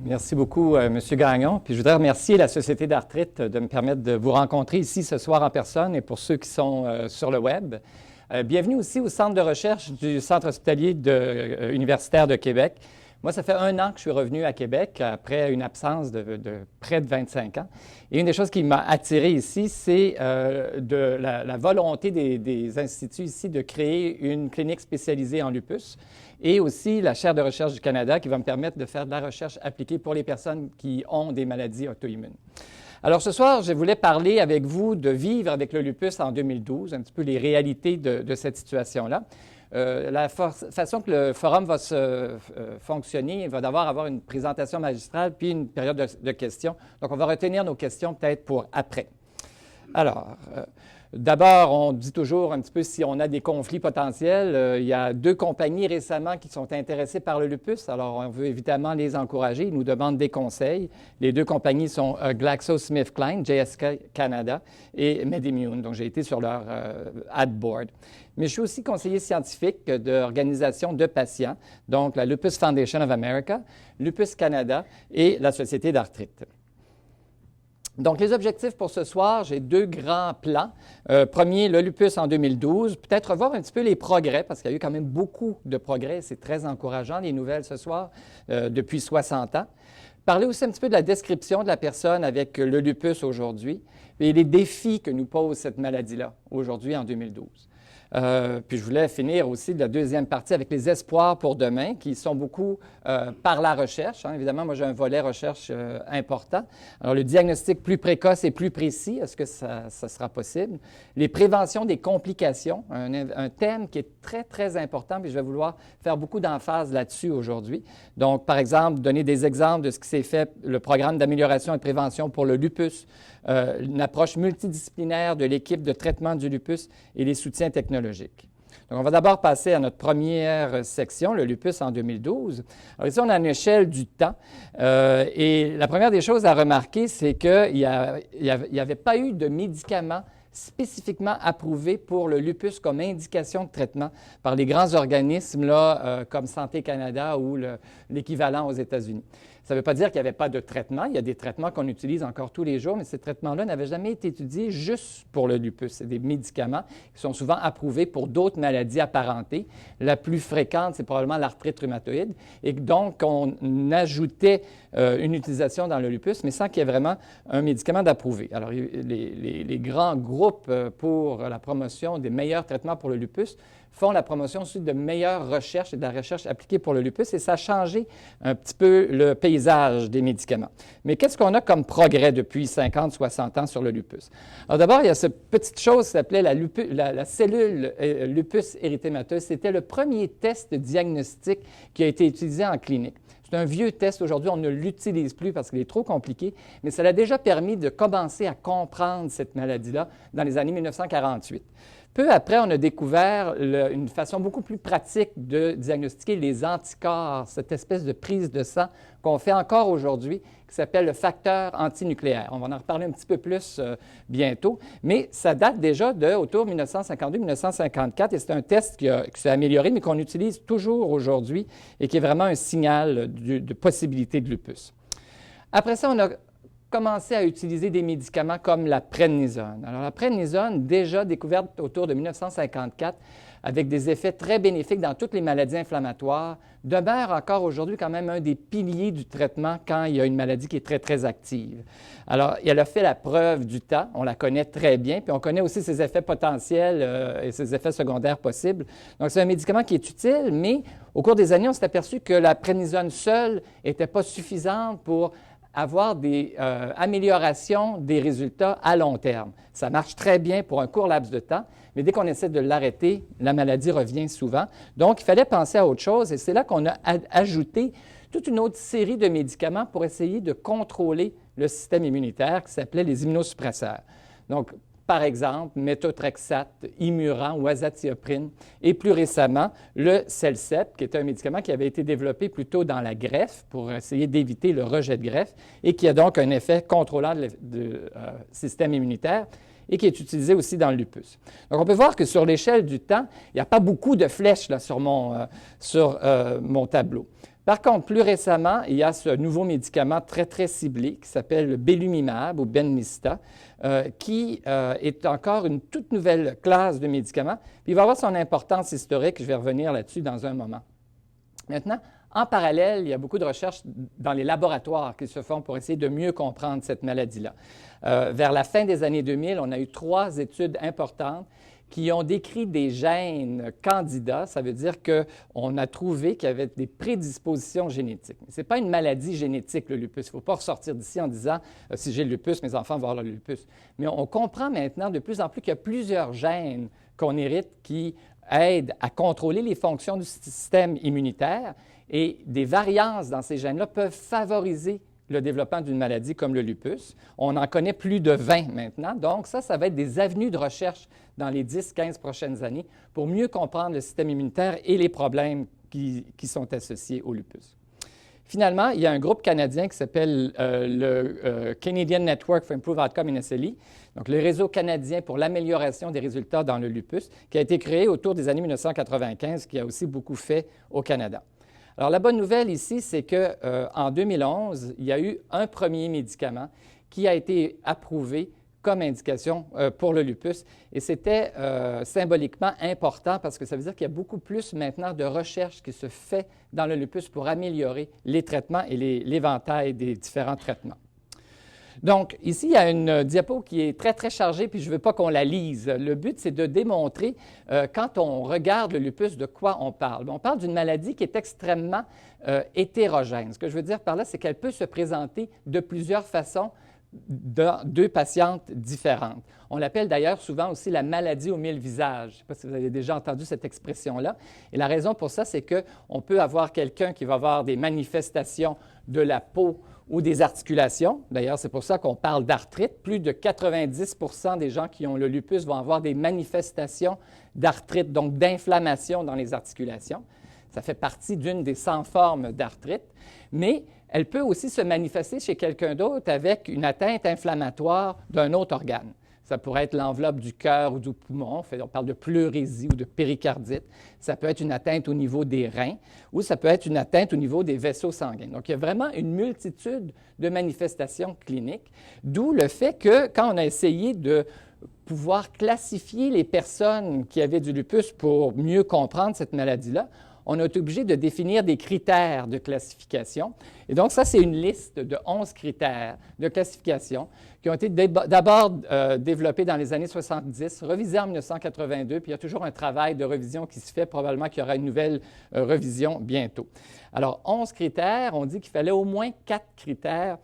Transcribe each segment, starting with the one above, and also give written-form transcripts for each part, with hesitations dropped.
Merci beaucoup, M. Gagnon. Puis je voudrais remercier la Société d'arthrite de me permettre de vous rencontrer ici ce soir en personne et pour ceux qui sont sur le web. Bienvenue aussi au centre de recherche du Centre hospitalier universitaire de Québec. Moi, ça fait 1 an que je suis revenu à Québec après une absence de près de 25 ans. Et une des choses qui m'a attiré ici, c'est la volonté des instituts ici de créer une clinique spécialisée en lupus et aussi la chaire de recherche du Canada qui va me permettre de faire de la recherche appliquée pour les personnes qui ont des maladies auto-immunes. Alors ce soir, je voulais parler avec vous de vivre avec le lupus en 2012, un petit peu les réalités de cette situation-là. La façon que le forum va fonctionner, il va d'abord avoir une présentation magistrale puis une période de questions. Donc, on va retenir nos questions peut-être pour après. Alors, d'abord, on dit toujours un petit peu si on a des conflits potentiels. Il y a 2 compagnies récemment qui sont intéressées par le lupus. Alors, on veut évidemment les encourager. Ils nous demandent des conseils. Les 2 compagnies sont GlaxoSmithKline, GSK Canada, et MedImmune. Donc, j'ai été sur leur ad board. Mais je suis aussi conseiller scientifique d'organisations de patients, donc la Lupus Foundation of America, Lupus Canada et la Société d'arthrite. Donc, les objectifs pour ce soir, j'ai 2 grands plans. Premier, le lupus en 2012. Peut-être revoir un petit peu les progrès, parce qu'il y a eu quand même beaucoup de progrès. C'est très encourageant, les nouvelles ce soir, depuis 60 ans. Parler aussi un petit peu de la description de la personne avec le lupus aujourd'hui et les défis que nous pose cette maladie-là aujourd'hui en 2012. Puis je voulais finir aussi de la deuxième partie avec les espoirs pour demain, qui sont beaucoup par la recherche. Évidemment, moi, j'ai un volet recherche important. Alors, le diagnostic plus précoce et plus précis, est-ce que ça sera possible? Les préventions des complications, un thème qui est très, très important, puis je vais vouloir faire beaucoup d'emphase là-dessus aujourd'hui. Donc, par exemple, donner des exemples de ce qui s'est fait, le programme d'amélioration et de prévention pour le lupus, une approche multidisciplinaire de l'équipe de traitement du lupus et les soutiens technologiques. Donc, on va d'abord passer à notre première section, le lupus en 2012. Alors ici, on a une échelle du temps. Et la première des choses à remarquer, c'est qu'il n'y avait pas eu de médicaments spécifiquement approuvés pour le lupus comme indication de traitement par les grands organismes là, comme Santé Canada ou l'équivalent aux États-Unis. Ça ne veut pas dire qu'il n'y avait pas de traitement. Il y a des traitements qu'on utilise encore tous les jours, mais ces traitements-là n'avaient jamais été étudiés juste pour le lupus. C'est des médicaments qui sont souvent approuvés pour d'autres maladies apparentées. La plus fréquente, c'est probablement l'arthrite rhumatoïde. Et donc, on ajoutait une utilisation dans le lupus, mais sans qu'il y ait vraiment un médicament d'approuvé. Alors, les grands groupes pour la promotion des meilleurs traitements pour le lupus font la promotion aussi de meilleures recherches et de la recherche appliquée pour le lupus, et ça a changé un petit peu le paysage des médicaments. Mais qu'est-ce qu'on a comme progrès depuis 50, 60 ans sur le lupus? Alors d'abord, il y a cette petite chose qui s'appelait la cellule lupus érythémateuse. C'était le premier test diagnostique qui a été utilisé en clinique. C'est un vieux test. Aujourd'hui, on ne l'utilise plus parce qu'il est trop compliqué, mais ça l'a déjà permis de commencer à comprendre cette maladie-là dans les années 1948. Peu après, on a découvert une façon beaucoup plus pratique de diagnostiquer les anticorps, cette espèce de prise de sang qu'on fait encore aujourd'hui, qui s'appelle le facteur antinucléaire. On va en reparler un petit peu plus bientôt, mais ça date déjà autour de 1952-1954, et c'est un test qui s'est amélioré, mais qu'on utilise toujours aujourd'hui et qui est vraiment un signal de possibilité de lupus. Après ça, on a commencé à utiliser des médicaments comme la prednisone. Alors, la prednisone, déjà découverte autour de 1954, avec des effets très bénéfiques dans toutes les maladies inflammatoires, demeure encore aujourd'hui quand même un des piliers du traitement quand il y a une maladie qui est très, très active. Alors, elle a fait la preuve du temps, on la connaît très bien, puis on connaît aussi ses effets potentiels et ses effets secondaires possibles. Donc, c'est un médicament qui est utile, mais au cours des années, on s'est aperçu que la prednisone seule n'était pas suffisante pour avoir des améliorations des résultats à long terme. Ça marche très bien pour un court laps de temps, mais dès qu'on essaie de l'arrêter, la maladie revient souvent. Donc, il fallait penser à autre chose, et c'est là qu'on a ajouté toute une autre série de médicaments pour essayer de contrôler le système immunitaire qui s'appelait les immunosuppresseurs. Donc, par exemple, méthotrexate, Imuran ou azatioprine, et plus récemment, le Cellcept, qui est un médicament qui avait été développé plutôt dans la greffe pour essayer d'éviter le rejet de greffe et qui a donc un effet contrôlant du système immunitaire et qui est utilisé aussi dans le lupus. Donc, on peut voir que sur l'échelle du temps, il n'y a pas beaucoup de flèches là, sur mon tableau. Par contre, plus récemment, il y a ce nouveau médicament très, très ciblé qui s'appelle le Belimumab ou Benlysta, qui est encore une toute nouvelle classe de médicaments. Puis il va avoir son importance historique, je vais revenir là-dessus dans un moment. Maintenant, en parallèle, il y a beaucoup de recherches dans les laboratoires qui se font pour essayer de mieux comprendre cette maladie-là. Vers la fin des années 2000, on a eu 3 études importantes qui ont décrit des gènes candidats. Ça veut dire qu'on a trouvé qu'il y avait des prédispositions génétiques. Ce n'est pas une maladie génétique, le lupus. Il ne faut pas ressortir d'ici en disant si j'ai le lupus, mes enfants vont avoir le lupus. Mais on comprend maintenant de plus en plus qu'il y a plusieurs gènes qu'on hérite qui aident à contrôler les fonctions du système immunitaire et des variances dans ces gènes-là peuvent favoriser le développement d'une maladie comme le lupus. On en connaît plus de 20 maintenant, donc ça va être des avenues de recherche dans les 10-15 prochaines années pour mieux comprendre le système immunitaire et les problèmes qui sont associés au lupus. Finalement, il y a un groupe canadien qui s'appelle le Canadian Network for Improved Outcome in SLE, donc le réseau canadien pour l'amélioration des résultats dans le lupus, qui a été créé autour des années 1995, qui a aussi beaucoup fait au Canada. Alors, la bonne nouvelle ici, c'est qu'en 2011, il y a eu un premier médicament qui a été approuvé comme indication pour le lupus. Et c'était symboliquement important parce que ça veut dire qu'il y a beaucoup plus maintenant de recherche qui se fait dans le lupus pour améliorer les traitements et l'éventail des différents traitements. Donc, ici, il y a une diapo qui est très, très chargée, puis je ne veux pas qu'on la lise. Le but, c'est de démontrer, quand on regarde le lupus, de quoi on parle. On parle d'une maladie qui est extrêmement hétérogène. Ce que je veux dire par là, c'est qu'elle peut se présenter de plusieurs façons dans 2 patientes différentes. On l'appelle d'ailleurs souvent aussi la maladie aux 1000 visages. Je ne sais pas si vous avez déjà entendu cette expression-là. Et la raison pour ça, c'est qu'on peut avoir quelqu'un qui va avoir des manifestations de la peau ou des articulations. D'ailleurs, c'est pour ça qu'on parle d'arthrite. Plus de 90% des gens qui ont le lupus vont avoir des manifestations d'arthrite, donc d'inflammation dans les articulations. Ça fait partie d'une des 100 formes d'arthrite, mais elle peut aussi se manifester chez quelqu'un d'autre avec une atteinte inflammatoire d'un autre organe. Ça pourrait être l'enveloppe du cœur ou du poumon. On parle de pleurésie ou de péricardite. Ça peut être une atteinte au niveau des reins ou ça peut être une atteinte au niveau des vaisseaux sanguins. Donc, il y a vraiment une multitude de manifestations cliniques, d'où le fait que quand on a essayé de pouvoir classifier les personnes qui avaient du lupus pour mieux comprendre cette maladie-là, on a été obligé de définir des critères de classification. Et donc, ça, c'est une liste de 11 critères de classification qui ont été d'abord développés dans les années 70, revisés en 1982, puis il y a toujours un travail de revision qui se fait. Probablement qu'il y aura une nouvelle revision bientôt. Alors, 11 critères, on dit qu'il fallait au moins 4 critères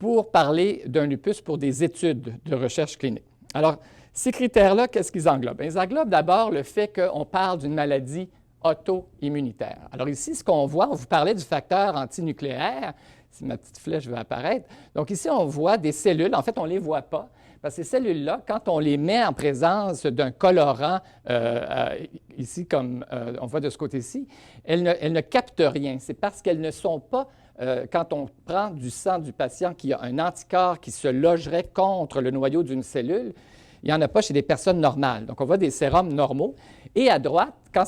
pour parler d'un lupus pour des études de recherche clinique. Alors, ces critères-là, qu'est-ce qu'ils englobent? Ils englobent d'abord le fait qu'on parle d'une maladie auto-immunitaire. Alors ici, ce qu'on voit, on vous parlait du facteur antinucléaire, si ma petite flèche veut apparaître. Donc ici, on voit des cellules, en fait, on ne les voit pas, parce que ces cellules-là, quand on les met en présence d'un colorant, ici, comme on voit de ce côté-ci, elles ne captent rien. C'est parce qu'elles ne sont pas, quand on prend du sang du patient qui a un anticorps qui se logerait contre le noyau d'une cellule, il n'y en a pas chez des personnes normales. Donc, on voit des sérums normaux. Et à droite, quand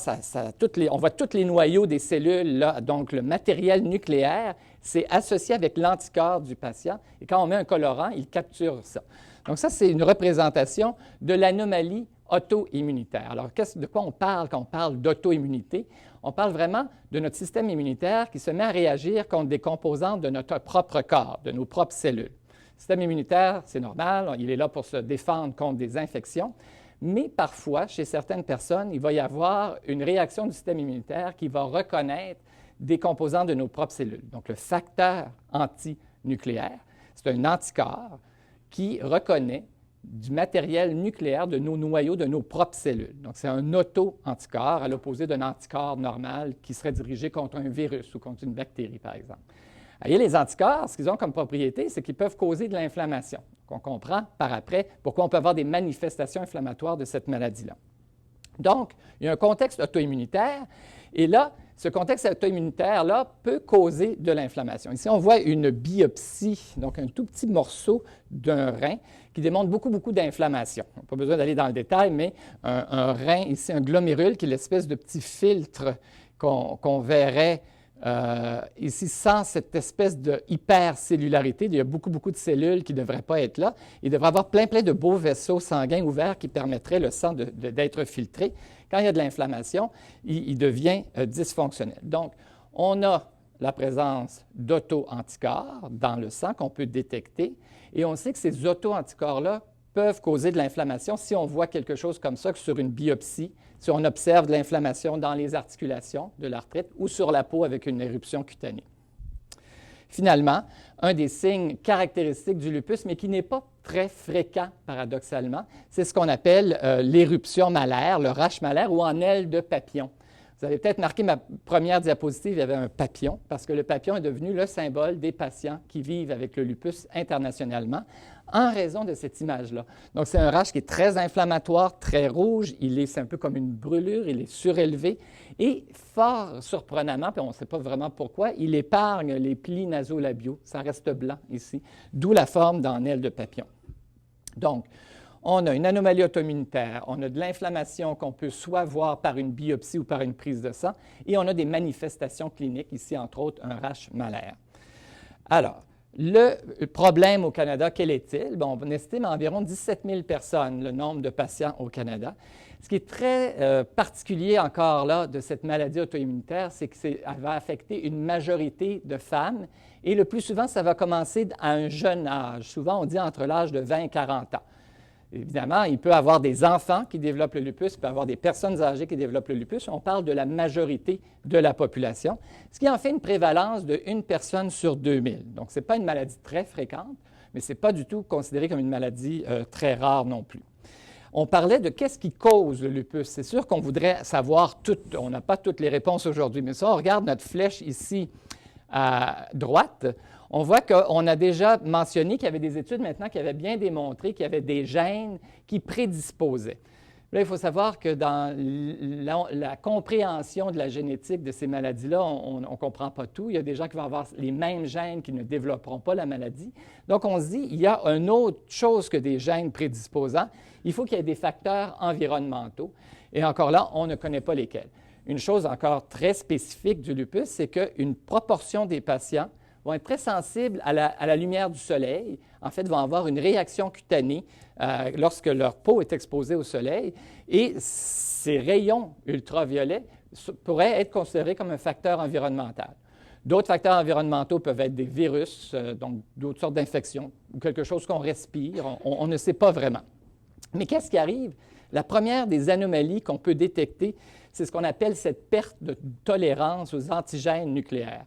on voit tous les noyaux des cellules, là, donc le matériel nucléaire, c'est associé avec l'anticorps du patient. Et quand on met un colorant, il capture ça. Donc, ça, c'est une représentation de l'anomalie auto-immunitaire. Alors, de quoi on parle quand on parle d'auto-immunité? On parle vraiment de notre système immunitaire qui se met à réagir contre des composantes de notre propre corps, de nos propres cellules. Le système immunitaire, c'est normal, il est là pour se défendre contre des infections, mais parfois, chez certaines personnes, il va y avoir une réaction du système immunitaire qui va reconnaître des composants de nos propres cellules. Donc, le facteur antinucléaire, c'est un anticorps qui reconnaît du matériel nucléaire de nos noyaux, de nos propres cellules. Donc, c'est un auto-anticorps à l'opposé d'un anticorps normal qui serait dirigé contre un virus ou contre une bactérie, par exemple. Et les anticorps, ce qu'ils ont comme propriété, c'est qu'ils peuvent causer de l'inflammation. On comprend par après pourquoi on peut avoir des manifestations inflammatoires de cette maladie-là. Donc, il y a un contexte auto-immunitaire, et là, ce contexte auto-immunitaire-là peut causer de l'inflammation. Ici, on voit une biopsie, donc un tout petit morceau d'un rein qui démontre beaucoup d'inflammation. On n'a pas besoin d'aller dans le détail, mais un rein, ici, un glomérule, qui est l'espèce de petit filtre qu'on verrait ici, sans cette espèce de hypercellularité, il y a beaucoup de cellules qui ne devraient pas être là. Il devrait y avoir plein de beaux vaisseaux sanguins ouverts qui permettraient le sang d'être filtré. Quand il y a de l'inflammation, il devient dysfonctionnel. Donc, on a la présence d'auto-anticorps dans le sang qu'on peut détecter, et on sait que ces auto-anticorps-là peuvent causer de l'inflammation si on voit quelque chose comme ça, que sur une biopsie, si on observe de l'inflammation dans les articulations de l'arthrite ou sur la peau avec une éruption cutanée. Finalement, un des signes caractéristiques du lupus, mais qui n'est pas très fréquent paradoxalement, c'est ce qu'on appelle l'éruption malaire, le rash malaire ou en aile de papillon. Vous avez peut-être marqué ma première diapositive, il y avait un papillon, parce que le papillon est devenu le symbole des patients qui vivent avec le lupus internationalement en raison de cette image-là. Donc, c'est un rash qui est très inflammatoire, très rouge, c'est un peu comme une brûlure, il est surélevé et fort surprenamment, puis on ne sait pas vraiment pourquoi, il épargne les plis nasolabiaux, ça reste blanc ici, d'où la forme dans aile de papillon. Donc, on a une anomalie auto-immunitaire, on a de l'inflammation qu'on peut soit voir par une biopsie ou par une prise de sang, et on a des manifestations cliniques, ici entre autres un rash malaire. Alors, le problème au Canada, quel est-il? Bon, on estime à environ 17 000 personnes le nombre de patients au Canada. Ce qui est très particulier encore là de cette maladie auto-immunitaire, c'est qu'elle va affecter une majorité de femmes, et le plus souvent, ça va commencer à un jeune âge. Souvent, on dit entre l'âge de 20 et 40 ans. Évidemment, il peut y avoir des enfants qui développent le lupus, il peut y avoir des personnes âgées qui développent le lupus. On parle de la majorité de la population, ce qui en fait une prévalence de 1 personne sur 2000. Donc, ce n'est pas une maladie très fréquente, mais ce n'est pas du tout considéré comme une maladie très rare non plus. On parlait de qu'est-ce qui cause le lupus. C'est sûr qu'on voudrait savoir tout. On n'a pas toutes les réponses aujourd'hui, mais si on regarde notre flèche ici à droite, on voit qu'on a déjà mentionné qu'il y avait des études maintenant qui avaient bien démontré qu'il y avait des gènes qui prédisposaient. Là, il faut savoir que dans la compréhension de la génétique de ces maladies-là, on ne comprend pas tout. Il y a des gens qui vont avoir les mêmes gènes qui ne développeront pas la maladie. Donc, on se dit, il y a une autre chose que des gènes prédisposants. Il faut qu'il y ait des facteurs environnementaux. Et encore là, on ne connaît pas lesquels. Une chose encore très spécifique du lupus, c'est qu'une proportion des patients vont être très sensibles à la lumière du soleil. En fait, vont avoir une réaction cutanée lorsque leur peau est exposée au soleil. Et ces rayons ultraviolets pourraient être considérés comme un facteur environnemental. D'autres facteurs environnementaux peuvent être des virus, donc d'autres sortes d'infections, ou quelque chose qu'on respire. On ne sait pas vraiment. Mais qu'est-ce qui arrive? La première des anomalies qu'on peut détecter, c'est ce qu'on appelle cette perte de tolérance aux antigènes nucléaires.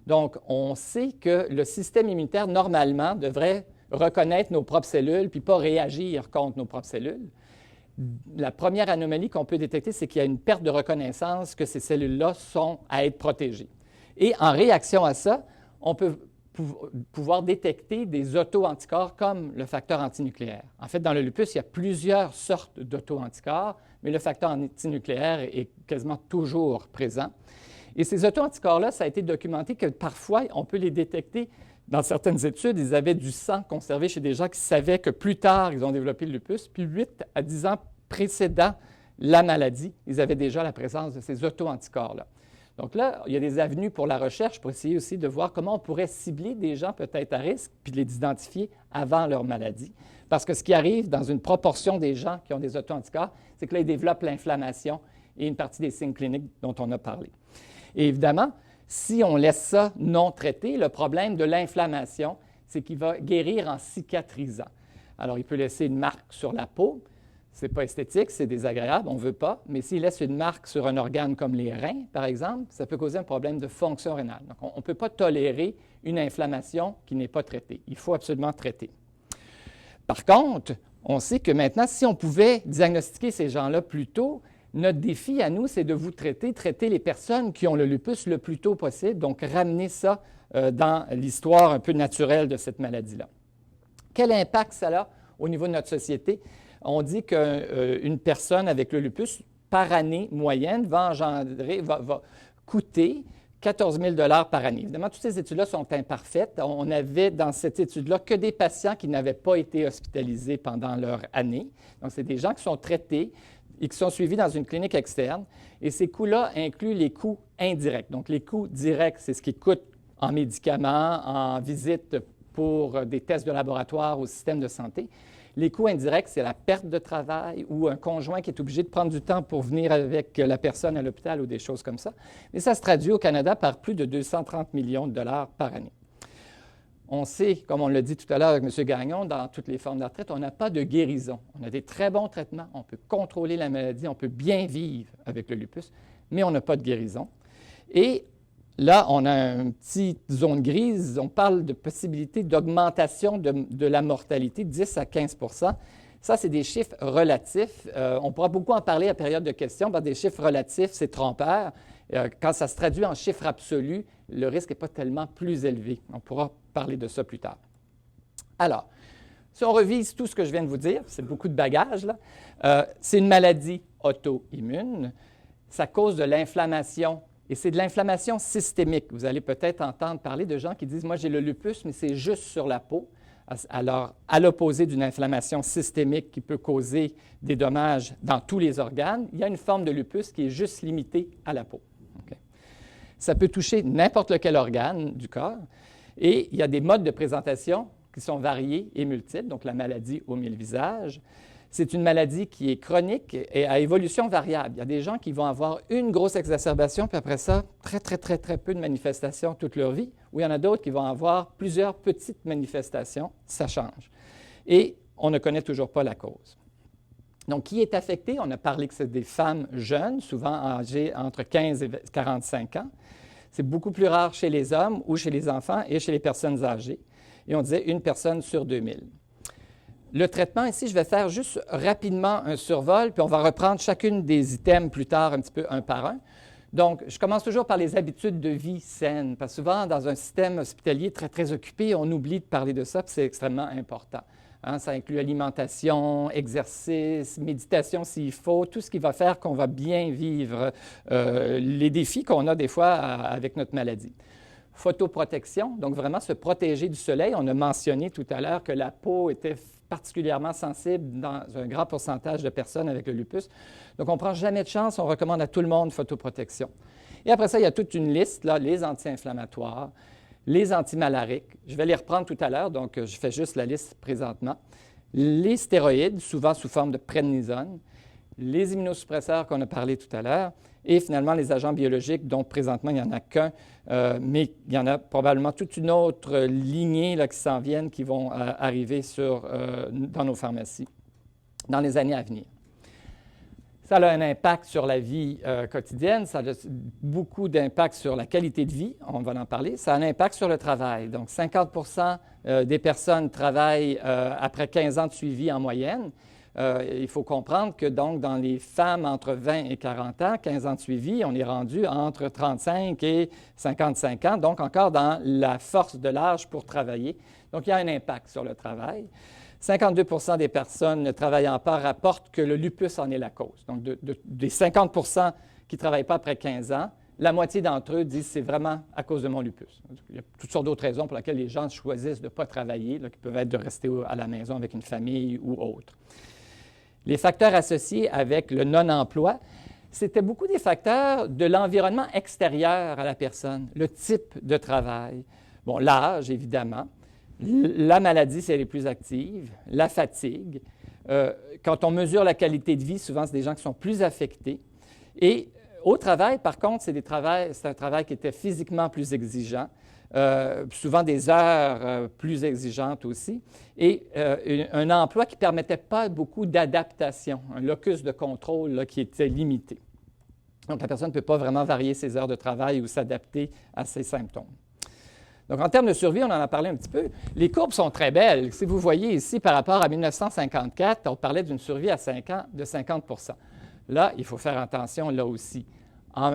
Donc, on sait que le système immunitaire, normalement, devrait reconnaître nos propres cellules puis pas réagir contre nos propres cellules. La première anomalie qu'on peut détecter, c'est qu'il y a une perte de reconnaissance que ces cellules-là sont à être protégées. Et en réaction à ça, on peut pouvoir détecter des auto-anticorps comme le facteur antinucléaire. En fait, dans le lupus, il y a plusieurs sortes d'auto-anticorps, mais le facteur antinucléaire est quasiment toujours présent. Et ces auto-anticorps-là, ça a été documenté que parfois, on peut les détecter. Dans certaines études, ils avaient du sang conservé chez des gens qui savaient que plus tard, ils ont développé le lupus, puis 8 à 10 ans précédant la maladie, ils avaient déjà la présence de ces auto-anticorps-là. Donc là, il y a des avenues pour la recherche pour essayer aussi de voir comment on pourrait cibler des gens peut-être à risque, puis de les identifier avant leur maladie. Parce que ce qui arrive dans une proportion des gens qui ont des auto-anticorps, c'est que là, ils développent l'inflammation et une partie des signes cliniques dont on a parlé. Et évidemment, si on laisse ça non traité, le problème de l'inflammation, c'est qu'il va guérir en cicatrisant. Alors, il peut laisser une marque sur la peau. Ce n'est pas esthétique, c'est désagréable, on ne veut pas. Mais s'il laisse une marque sur un organe comme les reins, par exemple, ça peut causer un problème de fonction rénale. Donc, on ne peut pas tolérer une inflammation qui n'est pas traitée. Il faut absolument traiter. Par contre, on sait que maintenant, si on pouvait diagnostiquer ces gens-là plus tôt, notre défi à nous, c'est de vous traiter les personnes qui ont le lupus le plus tôt possible, donc ramener ça dans l'histoire un peu naturelle de cette maladie-là. Quel impact ça a au niveau de notre société? On dit qu'une personne avec le lupus, par année moyenne, va coûter 14 000 $ par année. Évidemment, toutes ces études-là sont imparfaites. On n'avait dans cette étude-là que des patients qui n'avaient pas été hospitalisés pendant leur année. Donc, c'est des gens qui sont traités et qui sont suivis dans une clinique externe. Et ces coûts-là incluent les coûts indirects. Donc, les coûts directs, c'est ce qui coûte en médicaments, en visite pour des tests de laboratoire au système de santé. Les coûts indirects, c'est la perte de travail ou un conjoint qui est obligé de prendre du temps pour venir avec la personne à l'hôpital ou des choses comme ça. Mais ça se traduit au Canada par plus de 230 millions de dollars par année. On sait, comme on l'a dit tout à l'heure avec M. Gagnon, dans toutes les formes de retraite, on n'a pas de guérison. On a des très bons traitements, on peut contrôler la maladie, on peut bien vivre avec le lupus, mais on n'a pas de guérison. Et là, on a une petite zone grise. On parle de possibilité d'augmentation de la mortalité, 10 à 15 %. Ça, c'est des chiffres relatifs. On pourra beaucoup en parler à période de questions. Des chiffres relatifs, c'est trompeur. Quand ça se traduit en chiffres absolus, le risque n'est pas tellement plus élevé. On pourra parler de ça plus tard. Alors, si on revise tout ce que je viens de vous dire, c'est beaucoup de bagages, là. C'est une maladie auto-immune. Ça cause de l'inflammation. Et c'est de l'inflammation systémique. Vous allez peut-être entendre parler de gens qui disent « Moi, j'ai le lupus, mais c'est juste sur la peau ». Alors, à l'opposé d'une inflammation systémique qui peut causer des dommages dans tous les organes, il y a une forme de lupus qui est juste limitée à la peau. Okay? Ça peut toucher n'importe lequel organe du corps et il y a des modes de présentation qui sont variés et multiples, donc la maladie aux 1000 visages. C'est une maladie qui est chronique et à évolution variable. Il y a des gens qui vont avoir une grosse exacerbation, puis après ça, très peu de manifestations toute leur vie, ou il y en a d'autres qui vont avoir plusieurs petites manifestations. Ça change. Et on ne connaît toujours pas la cause. Donc, qui est affecté? On a parlé que c'est des femmes jeunes, souvent âgées entre 15 et 45 ans. C'est beaucoup plus rare chez les hommes ou chez les enfants et chez les personnes âgées. Et on disait une personne sur 2000. Le traitement, ici, je vais faire juste rapidement un survol, puis on va reprendre chacune des items plus tard, un petit peu un par un. Donc, je commence toujours par les habitudes de vie saines, parce que souvent, dans un système hospitalier très occupé, on oublie de parler de ça, puis c'est extrêmement important. Hein, ça inclut alimentation, exercice, méditation s'il faut, tout ce qui va faire qu'on va bien vivre les défis qu'on a des fois avec notre maladie. Photoprotection, donc vraiment se protéger du soleil. On a mentionné tout à l'heure que la peau était particulièrement sensible dans un grand pourcentage de personnes avec le lupus. Donc, on ne prend jamais de chance, on recommande à tout le monde photoprotection. Et après ça, il y a toute une liste, là, les anti-inflammatoires, les antimalariques. Je vais les reprendre tout à l'heure, donc je fais juste la liste présentement. Les stéroïdes, souvent sous forme de prednisone, les immunosuppresseurs qu'on a parlé tout à l'heure, et finalement les agents biologiques, dont présentement il n'y en a qu'un, mais il y en a probablement toute une autre lignée là, qui s'en viennent, qui vont arriver dans nos pharmacies dans les années à venir. Ça a un impact sur la vie quotidienne, ça a beaucoup d'impact sur la qualité de vie, on va en parler. Ça a un impact sur le travail. Donc, 50 % des personnes travaillent après 15 ans de suivi en moyenne. Il faut comprendre que donc, dans les femmes entre 20 et 40 ans, 15 ans de suivi, on est rendu entre 35 et 55 ans, donc encore dans la force de l'âge pour travailler. Donc, il y a un impact sur le travail. 52 % des personnes ne travaillant pas rapportent que le lupus en est la cause. Donc, des 50 % qui ne travaillent pas après 15 ans, la moitié d'entre eux disent que c'est vraiment à cause de mon lupus. Il y a toutes sortes d'autres raisons pour lesquelles les gens choisissent de ne pas travailler, là, qui peuvent être de rester à la maison avec une famille ou autre. Les facteurs associés avec le non-emploi, c'était beaucoup des facteurs de l'environnement extérieur à la personne, le type de travail, bon, l'âge, évidemment, la maladie, si elle est plus active, la fatigue. Quand on mesure la qualité de vie, souvent, c'est des gens qui sont plus affectés. Et au travail, par contre, c'est un travail qui était physiquement plus exigeant, souvent des heures plus exigeantes aussi, et un emploi qui ne permettait pas beaucoup d'adaptation, un locus de contrôle là, qui était limité. Donc, la personne ne peut pas vraiment varier ses heures de travail ou s'adapter à ses symptômes. Donc, en termes de survie, on en a parlé un petit peu. Les courbes sont très belles. Si vous voyez ici, par rapport à 1954, on parlait d'une survie à 5 ans de 50 %. Là, il faut faire attention, là aussi.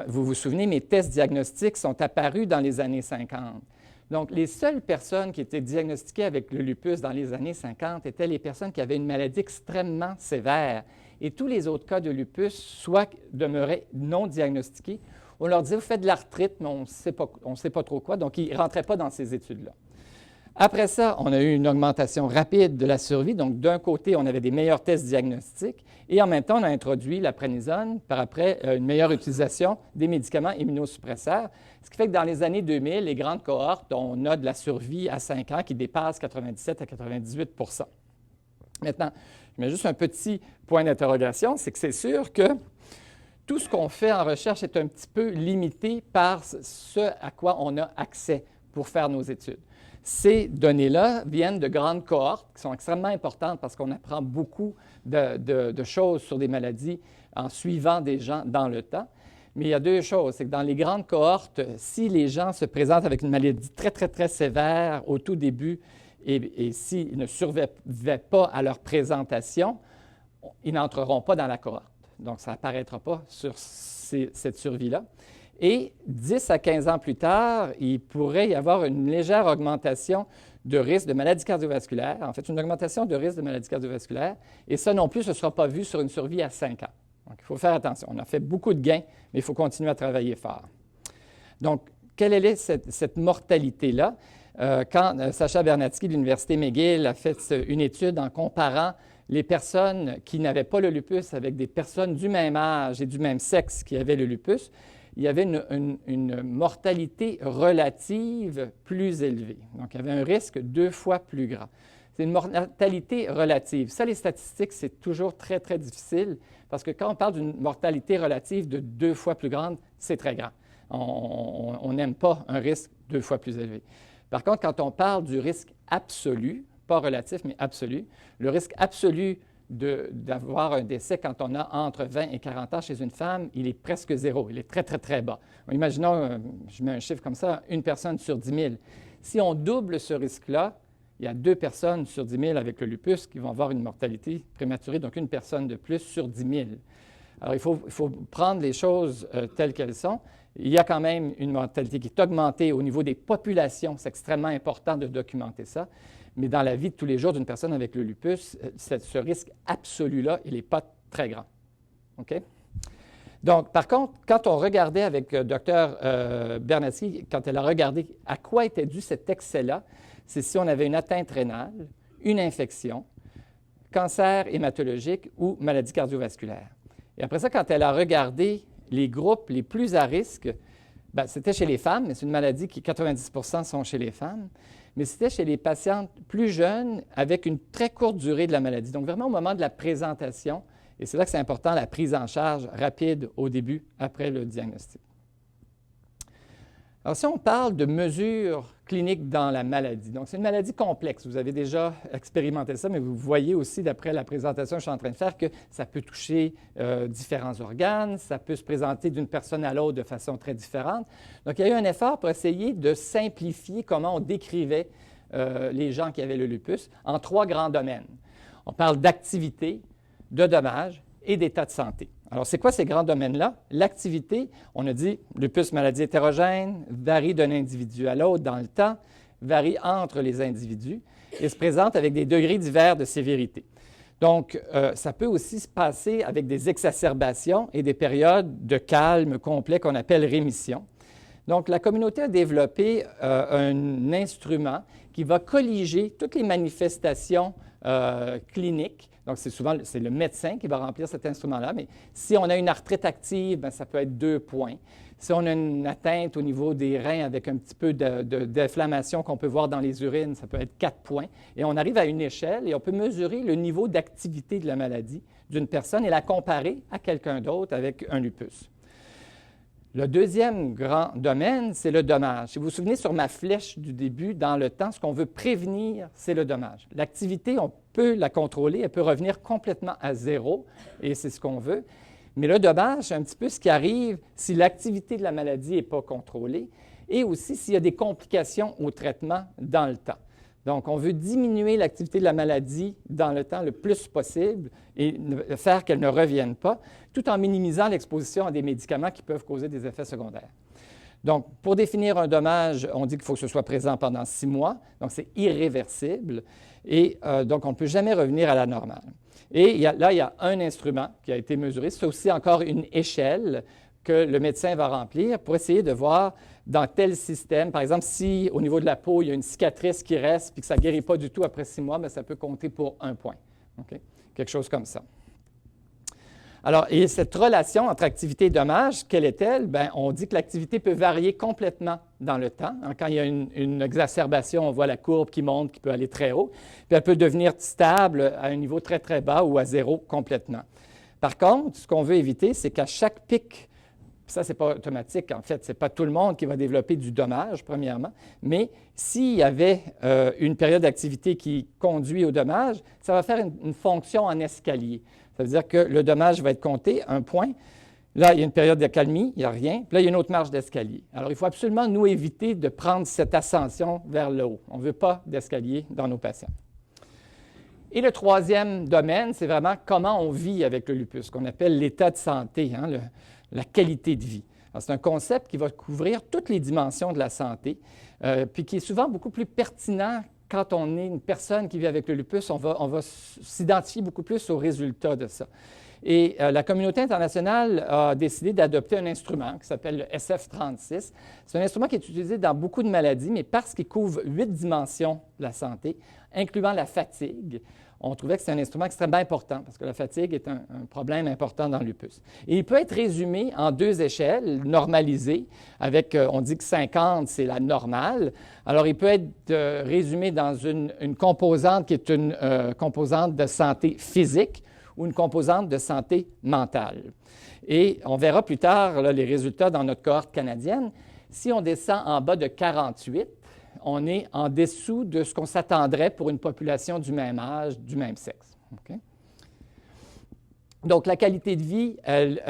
Vous vous souvenez, mes tests diagnostiques sont apparus dans les années 50. Donc, les seules personnes qui étaient diagnostiquées avec le lupus dans les années 50 étaient les personnes qui avaient une maladie extrêmement sévère. Et tous les autres cas de lupus, soit demeuraient non diagnostiqués, on leur disait, vous faites de l'arthrite, mais on ne sait pas trop quoi, donc ils ne rentraient pas dans ces études-là. Après ça, on a eu une augmentation rapide de la survie. Donc, d'un côté, on avait des meilleurs tests diagnostiques Et en même temps, on a introduit la prénisone par après une meilleure utilisation des médicaments immunosuppresseurs, ce qui fait que dans les années 2000, les grandes cohortes, on a de la survie à 5 ans qui dépasse 97 à 98 % Maintenant, je mets juste un petit point d'interrogation, c'est que c'est sûr que tout ce qu'on fait en recherche est un petit peu limité par ce à quoi on a accès pour faire nos études. Ces données-là viennent de grandes cohortes qui sont extrêmement importantes parce qu'on apprend beaucoup de choses sur des maladies en suivant des gens dans le temps. Mais il y a deux choses. C'est que dans les grandes cohortes, si les gens se présentent avec une maladie très, très, très sévère au tout début et s'ils ne survivaient pas à leur présentation, ils n'entreront pas dans la cohorte. Donc, ça n'apparaîtra pas sur cette survie-là. Et 10 à 15 ans plus tard, il pourrait y avoir une légère augmentation de risque de maladie cardiovasculaire, en fait, une augmentation de risque de maladie cardiovasculaire, et ça non plus, ce ne sera pas vu sur une survie à 5 ans. Donc, il faut faire attention. On a fait beaucoup de gains, mais il faut continuer à travailler fort. Donc, quelle est cette mortalité-là? Quand Sacha Bernatsky de l'Université McGill a fait une étude en comparant les personnes qui n'avaient pas le lupus avec des personnes du même âge et du même sexe qui avaient le lupus, il y avait une mortalité relative plus élevée. Donc, il y avait un risque 2 fois plus grand. C'est une mortalité relative. Ça, les statistiques, c'est toujours très, très difficile parce que quand on parle d'une mortalité relative de 2 fois plus grande, c'est très grand. On n'aime pas un risque 2 fois plus élevé. Par contre, quand on parle du risque absolu, pas relatif, mais absolu, le risque absolu d'avoir un décès quand on a entre 20 et 40 ans chez une femme, il est presque zéro. Il est très, très, très bas. Imaginons, je mets un chiffre comme ça, 1 personne sur 10 000. Si on double ce risque-là, il y a 2 personnes sur 10 000 avec le lupus qui vont avoir une mortalité prématurée, donc 1 personne de plus sur 10 000. Alors, il faut prendre les choses telles qu'elles sont. Il y a quand même une mortalité qui est augmentée au niveau des populations. C'est extrêmement important de documenter ça. Mais dans la vie de tous les jours d'une personne avec le lupus, ce risque absolu-là, il n'est pas très grand. OK? Donc, par contre, quand on regardait avec Dr. Bernatsky, quand elle a regardé à quoi était dû cet excès-là, c'est si on avait une atteinte rénale, une infection, cancer hématologique ou maladie cardiovasculaire. Et après ça, quand elle a regardé les groupes les plus à risque, bien, c'était chez les femmes, mais c'est une maladie qui 90 % sont chez les femmes, mais c'était chez les patientes plus jeunes avec une très courte durée de la maladie. Donc, vraiment au moment de la présentation, et c'est là que c'est important, la prise en charge rapide au début, après le diagnostic. Alors, si on parle de mesures cliniques dans la maladie, donc c'est une maladie complexe. Vous avez déjà expérimenté ça, mais vous voyez aussi, d'après la présentation que je suis en train de faire, que ça peut toucher différents organes, ça peut se présenter d'une personne à l'autre de façon très différente. Donc, il y a eu un effort pour essayer de simplifier comment on décrivait les gens qui avaient le lupus en 3 grands domaines. On parle d'activité, de dommages et d'état de santé. Alors, c'est quoi ces grands domaines-là? L'activité, on a dit, lupus, maladie hétérogène, varie d'un individu à l'autre dans le temps, varie entre les individus et se présente avec des degrés divers de sévérité. Donc, ça peut aussi se passer avec des exacerbations et des périodes de calme complet qu'on appelle rémission. Donc, la communauté a développé un instrument qui va colliger toutes les manifestations cliniques. Donc, c'est le médecin qui va remplir cet instrument-là, mais si on a une arthrite active, bien, ça peut être 2 points. Si on a une atteinte au niveau des reins avec un petit peu d'inflammation qu'on peut voir dans les urines, ça peut être 4 points. Et on arrive à une échelle et on peut mesurer le niveau d'activité de la maladie d'une personne et la comparer à quelqu'un d'autre avec un lupus. Le deuxième grand domaine, c'est le dommage. Si vous vous souvenez sur ma flèche du début, dans le temps, ce qu'on veut prévenir, c'est le dommage. L'activité, on peut la contrôler, elle peut revenir complètement à zéro, et c'est ce qu'on veut. Mais le dommage, c'est un petit peu ce qui arrive si l'activité de la maladie n'est pas contrôlée, et aussi s'il y a des complications au traitement dans le temps. Donc, on veut diminuer l'activité de la maladie dans le temps le plus possible et faire qu'elle ne revienne pas, tout en minimisant l'exposition à des médicaments qui peuvent causer des effets secondaires. Donc, pour définir un dommage, on dit qu'il faut que ce soit présent pendant 6 mois, donc c'est irréversible, et donc on ne peut jamais revenir à la normale. Et il y a un instrument qui a été mesuré, c'est aussi encore une échelle que le médecin va remplir pour essayer de voir dans tel système, par exemple, si au niveau de la peau, il y a une cicatrice qui reste et que ça ne guérit pas du tout après 6 mois, bien, ça peut compter pour 1 point. Okay? Quelque chose comme ça. Alors, et cette relation entre activité et dommage, quelle est-elle? Bien, on dit que l'activité peut varier complètement dans le temps. Quand il y a une exacerbation, on voit la courbe qui monte, qui peut aller très haut, puis elle peut devenir stable à un niveau très, très bas ou à zéro complètement. Par contre, ce qu'on veut éviter, c'est qu'à chaque pic, ça, ce n'est pas automatique, en fait, ce n'est pas tout le monde qui va développer du dommage, premièrement, mais s'il y avait une période d'activité qui conduit au dommage, ça va faire une fonction en escalier. Ça veut dire que le dommage va être compté, un point. Là, il y a une période d'accalmie, il n'y a rien. Puis là, il y a une autre marge d'escalier. Alors, il faut absolument nous éviter de prendre cette ascension vers le haut. On ne veut pas d'escalier dans nos patients. Et le troisième domaine, c'est vraiment comment on vit avec le lupus, qu'on appelle l'état de santé, la qualité de vie. C'est un concept qui va couvrir toutes les dimensions de la santé, puis qui est souvent beaucoup plus pertinent quand on est une personne qui vit avec le lupus. On va s'identifier beaucoup plus aux résultats de ça. Et la communauté internationale a décidé d'adopter un instrument qui s'appelle le SF-36. C'est un instrument qui est utilisé dans beaucoup de maladies, mais parce qu'il couvre 8 dimensions de la santé, incluant la fatigue, on trouvait que c'est un instrument extrêmement important parce que la fatigue est un problème important dans le lupus. Et il peut être résumé en 2 échelles, normalisées, avec, on dit que 50, c'est la normale. Alors, il peut être résumé dans une composante qui est une composante de santé physique ou une composante de santé mentale. Et on verra plus tard là, les résultats dans notre cohorte canadienne. Si on descend en bas de 48, on est en dessous de ce qu'on s'attendrait pour une population du même âge, du même sexe. Okay? Donc, la qualité de vie, elle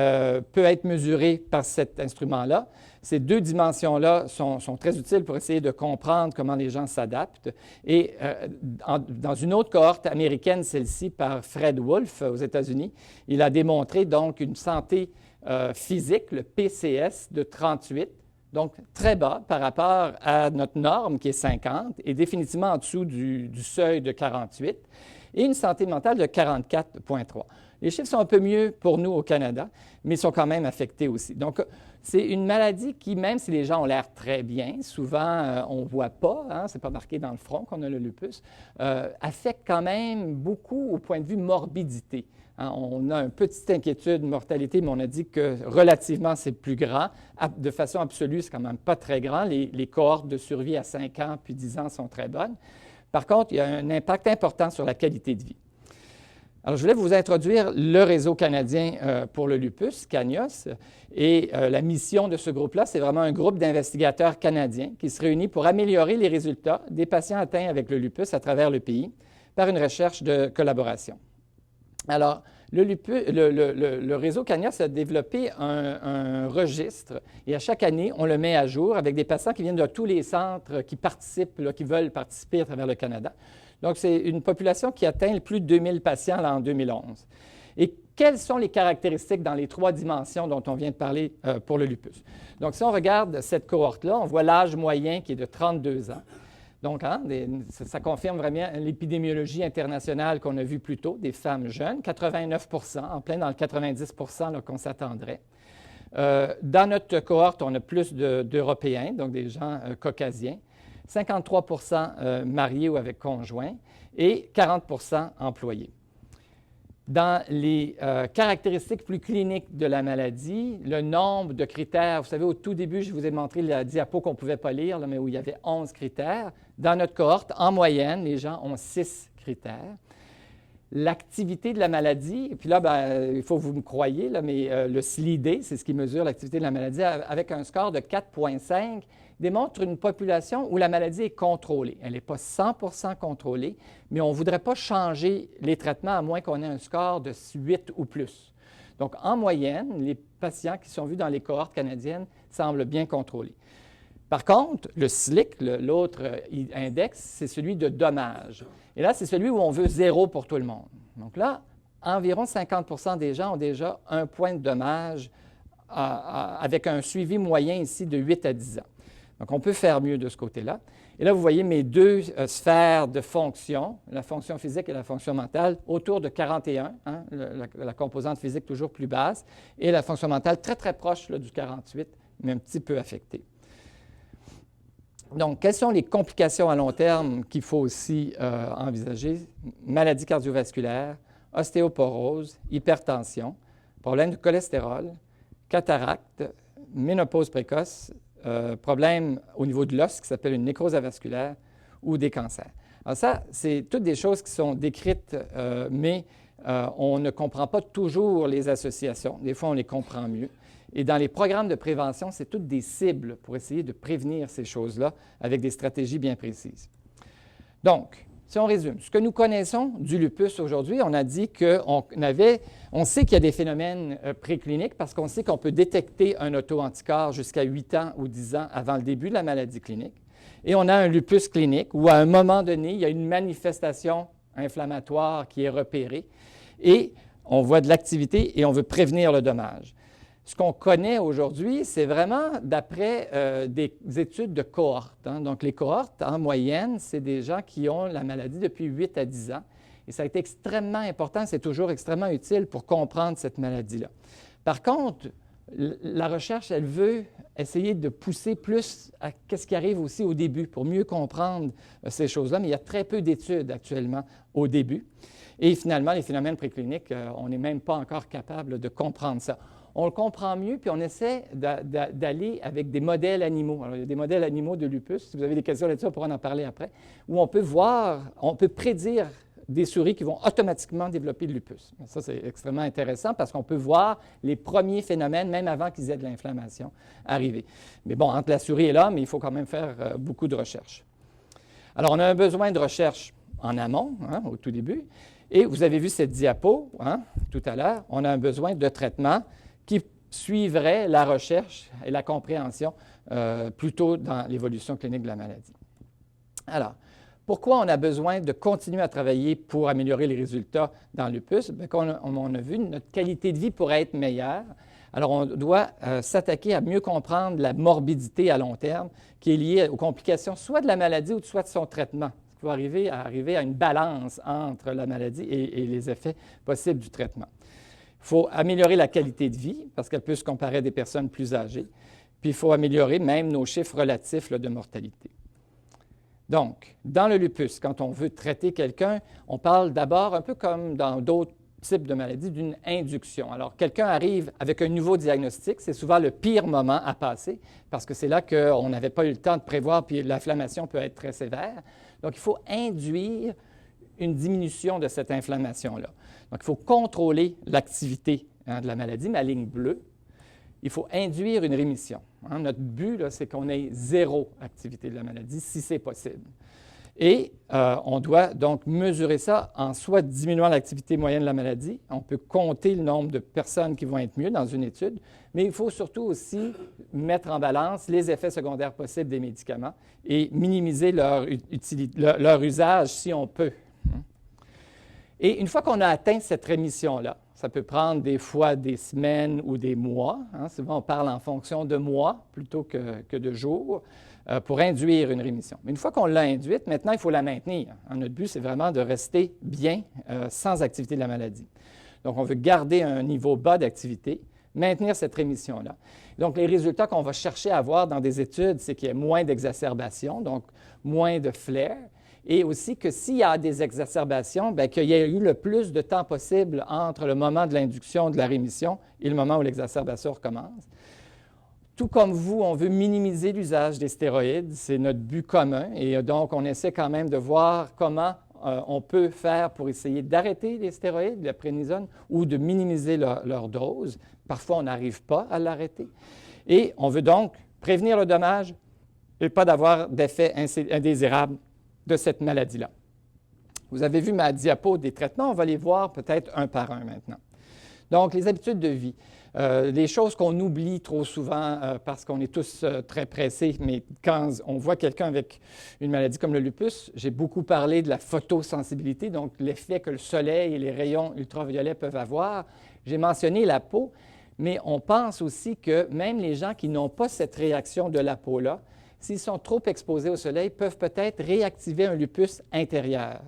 peut être mesurée par cet instrument-là. Ces 2 dimensions-là sont très utiles pour essayer de comprendre comment les gens s'adaptent. Et dans une autre cohorte américaine, celle-ci par Fred Wolf aux États-Unis, il a démontré donc une santé physique, le PCS, de 38, donc très bas par rapport à notre norme qui est 50 et définitivement en dessous du seuil de 48, et une santé mentale de 44,3. Les chiffres sont un peu mieux pour nous au Canada, mais ils sont quand même affectés aussi. Donc, c'est une maladie qui, même si les gens ont l'air très bien, souvent on ne voit pas, ce n'est pas marqué dans le front qu'on a le lupus, affecte quand même beaucoup au point de vue morbidité. On a une petite inquiétude de mortalité, mais on a dit que relativement, c'est plus grand. De façon absolue, c'est quand même pas très grand. Les cohortes de survie à 5 ans puis 10 ans sont très bonnes. Par contre, il y a un impact important sur la qualité de vie. Alors, je voulais vous introduire le réseau canadien pour le lupus, CANIOS, et la mission de ce groupe-là, c'est vraiment un groupe d'investigateurs canadiens qui se réunit pour améliorer les résultats des patients atteints avec le lupus à travers le pays par une recherche de collaboration. Alors, le réseau CANIOS a développé un registre et à chaque année, on le met à jour avec des patients qui viennent de tous les centres qui participent, là, qui veulent participer à travers le Canada. Donc, c'est une population qui atteint plus de 2000 patients là, en 2011. Et quelles sont les caractéristiques dans les 3 dimensions dont on vient de parler pour le lupus? Donc, si on regarde cette cohorte-là, on voit l'âge moyen qui est de 32 ans. Donc, ça confirme vraiment l'épidémiologie internationale qu'on a vue plus tôt, des femmes jeunes, 89 en plein dans le 90 qu'on s'attendrait. Dans notre cohorte, on a plus d'Européens, donc des gens caucasiens, 53 mariés ou avec conjoint et 40 employés. Dans les caractéristiques plus cliniques de la maladie, le nombre de critères, vous savez, au tout début, je vous ai montré la diapo qu'on ne pouvait pas lire, là, mais où il y avait 11 critères. Dans notre cohorte, en moyenne, les gens ont 6 critères. L'activité de la maladie, et puis là, il faut que vous me croyiez, là, mais le SLID, c'est ce qui mesure l'activité de la maladie, avec un score de 4,5, démontre une population où la maladie est contrôlée. Elle n'est pas 100% contrôlée, mais on ne voudrait pas changer les traitements à moins qu'on ait un score de 8 ou plus. Donc, en moyenne, les patients qui sont vus dans les cohortes canadiennes semblent bien contrôlés. Par contre, le SLIC, l'autre index, c'est celui de dommage. Et là, c'est celui où on veut 0 pour tout le monde. Donc là, environ 50% des gens ont déjà un point de dommage avec un suivi moyen ici de 8 à 10 ans. Donc, on peut faire mieux de ce côté-là. Et là, vous voyez mes 2 sphères de fonction, la fonction physique et la fonction mentale, autour de 41, la composante physique toujours plus basse, et la fonction mentale très, très proche là, du 48, mais un petit peu affectée. Donc, quelles sont les complications à long terme qu'il faut aussi envisager? Maladies cardiovasculaires, ostéoporose, hypertension, problème de cholestérol, cataracte, ménopause précoce, problème au niveau de l'os qui s'appelle une nécrose avasculaire ou des cancers. Alors ça, c'est toutes des choses qui sont décrites, mais on ne comprend pas toujours les associations. Des fois, on les comprend mieux. Et dans les programmes de prévention, c'est toutes des cibles pour essayer de prévenir ces choses-là avec des stratégies bien précises. Donc, si on résume, ce que nous connaissons du lupus aujourd'hui, on a dit on sait qu'il y a des phénomènes précliniques parce qu'on sait qu'on peut détecter un auto-anticorps jusqu'à 8 ans ou 10 ans avant le début de la maladie clinique. Et on a un lupus clinique où, à un moment donné, il y a une manifestation inflammatoire qui est repérée et on voit de l'activité et on veut prévenir le dommage. Ce qu'on connaît aujourd'hui, c'est vraiment d'après des études de cohortes. Donc, les cohortes, en moyenne, c'est des gens qui ont la maladie depuis 8 à 10 ans. Et ça a été extrêmement important, c'est toujours extrêmement utile pour comprendre cette maladie-là. Par contre, la recherche, elle veut essayer de pousser plus à ce qui arrive aussi au début pour mieux comprendre ces choses-là, mais il y a très peu d'études actuellement au début. Et finalement, les phénomènes précliniques, on n'est même pas encore capable de comprendre ça. On le comprend mieux, puis on essaie d'aller avec des modèles animaux. Alors, il y a des modèles animaux de lupus. Si vous avez des questions là-dessus, on pourra en parler après, où on peut prédire des souris qui vont automatiquement développer le lupus. Ça, c'est extrêmement intéressant parce qu'on peut voir les premiers phénomènes, même avant qu'ils aient de l'inflammation, arriver. Mais bon, entre la souris et l'homme, il faut quand même faire beaucoup de recherches. Alors, on a un besoin de recherche en amont, au tout début. Et vous avez vu cette diapo tout à l'heure. On a un besoin de traitement qui suivrait la recherche et la compréhension plutôt dans l'évolution clinique de la maladie. Alors, pourquoi on a besoin de continuer à travailler pour améliorer les résultats dans le lupus? Bien, comme on a vu, notre qualité de vie pourrait être meilleure. Alors, on doit s'attaquer à mieux comprendre la morbidité à long terme qui est liée aux complications soit de la maladie ou soit de son traitement. Il faut arriver à une balance entre la maladie et les effets possibles du traitement. Il faut améliorer la qualité de vie parce qu'elle peut se comparer à des personnes plus âgées. Puis, il faut améliorer même nos chiffres relatifs de mortalité. Donc, dans le lupus, quand on veut traiter quelqu'un, on parle d'abord, un peu comme dans d'autres types de maladies, d'une induction. Alors, quelqu'un arrive avec un nouveau diagnostic, c'est souvent le pire moment à passer parce que c'est là qu'on n'avait pas eu le temps de prévoir, puis l'inflammation peut être très sévère. Donc, il faut induire une diminution de cette inflammation-là. Donc, il faut contrôler l'activité de la maladie, ma ligne bleue. Il faut induire une rémission. Notre but, c'est qu'on ait zéro activité de la maladie, si c'est possible. Et on doit donc mesurer ça en soit diminuant l'activité moyenne de la maladie. On peut compter le nombre de personnes qui vont être mieux dans une étude, mais il faut surtout aussi mettre en balance les effets secondaires possibles des médicaments et minimiser leur usage si on peut. Et une fois qu'on a atteint cette rémission-là, ça peut prendre des fois des semaines ou des mois. Souvent, on parle en fonction de mois plutôt que de jours pour induire une rémission. Mais une fois qu'on l'a induite, maintenant, il faut la maintenir. Notre but, c'est vraiment de rester bien sans activité de la maladie. Donc, on veut garder un niveau bas d'activité, maintenir cette rémission-là. Donc, les résultats qu'on va chercher à avoir dans des études, c'est qu'il y ait moins d'exacerbations, donc moins de flares, et aussi que s'il y a des exacerbations, bien, qu'il y ait eu le plus de temps possible entre le moment de l'induction de la rémission et le moment où l'exacerbation recommence. Tout comme vous, on veut minimiser l'usage des stéroïdes, c'est notre but commun, et donc on essaie quand même de voir comment on peut faire pour essayer d'arrêter les stéroïdes, la prénisone, ou de minimiser leur dose. Parfois, on n'arrive pas à l'arrêter. Et on veut donc prévenir le dommage et pas d'avoir d'effets indésirables de cette maladie-là. Vous avez vu ma diapo des traitements, on va les voir peut-être un par un maintenant. Donc, les habitudes de vie. Les choses qu'on oublie trop souvent parce qu'on est tous très pressés, mais quand on voit quelqu'un avec une maladie comme le lupus, j'ai beaucoup parlé de la photosensibilité, donc l'effet que le soleil et les rayons ultraviolets peuvent avoir. J'ai mentionné la peau, mais on pense aussi que même les gens qui n'ont pas cette réaction de la peau-là, s'ils sont trop exposés au soleil, peuvent peut-être réactiver un lupus intérieur,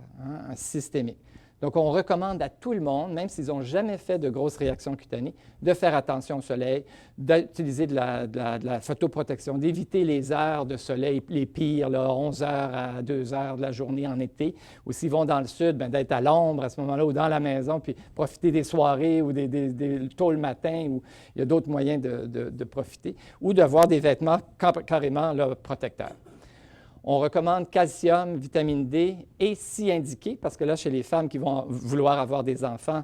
systémique. Donc, on recommande à tout le monde, même s'ils n'ont jamais fait de grosses réactions cutanées, de faire attention au soleil, d'utiliser de la photoprotection, d'éviter les heures de soleil les pires, là, 11 heures à 2 heures de la journée en été, ou s'ils vont dans le sud, bien, d'être à l'ombre à ce moment-là ou dans la maison, puis profiter des soirées ou tôt le matin, où il y a d'autres moyens de profiter, ou d'avoir des vêtements carrément là, protecteurs. On recommande calcium, vitamine D et si indiqué, parce que là, chez les femmes qui vont vouloir avoir des enfants,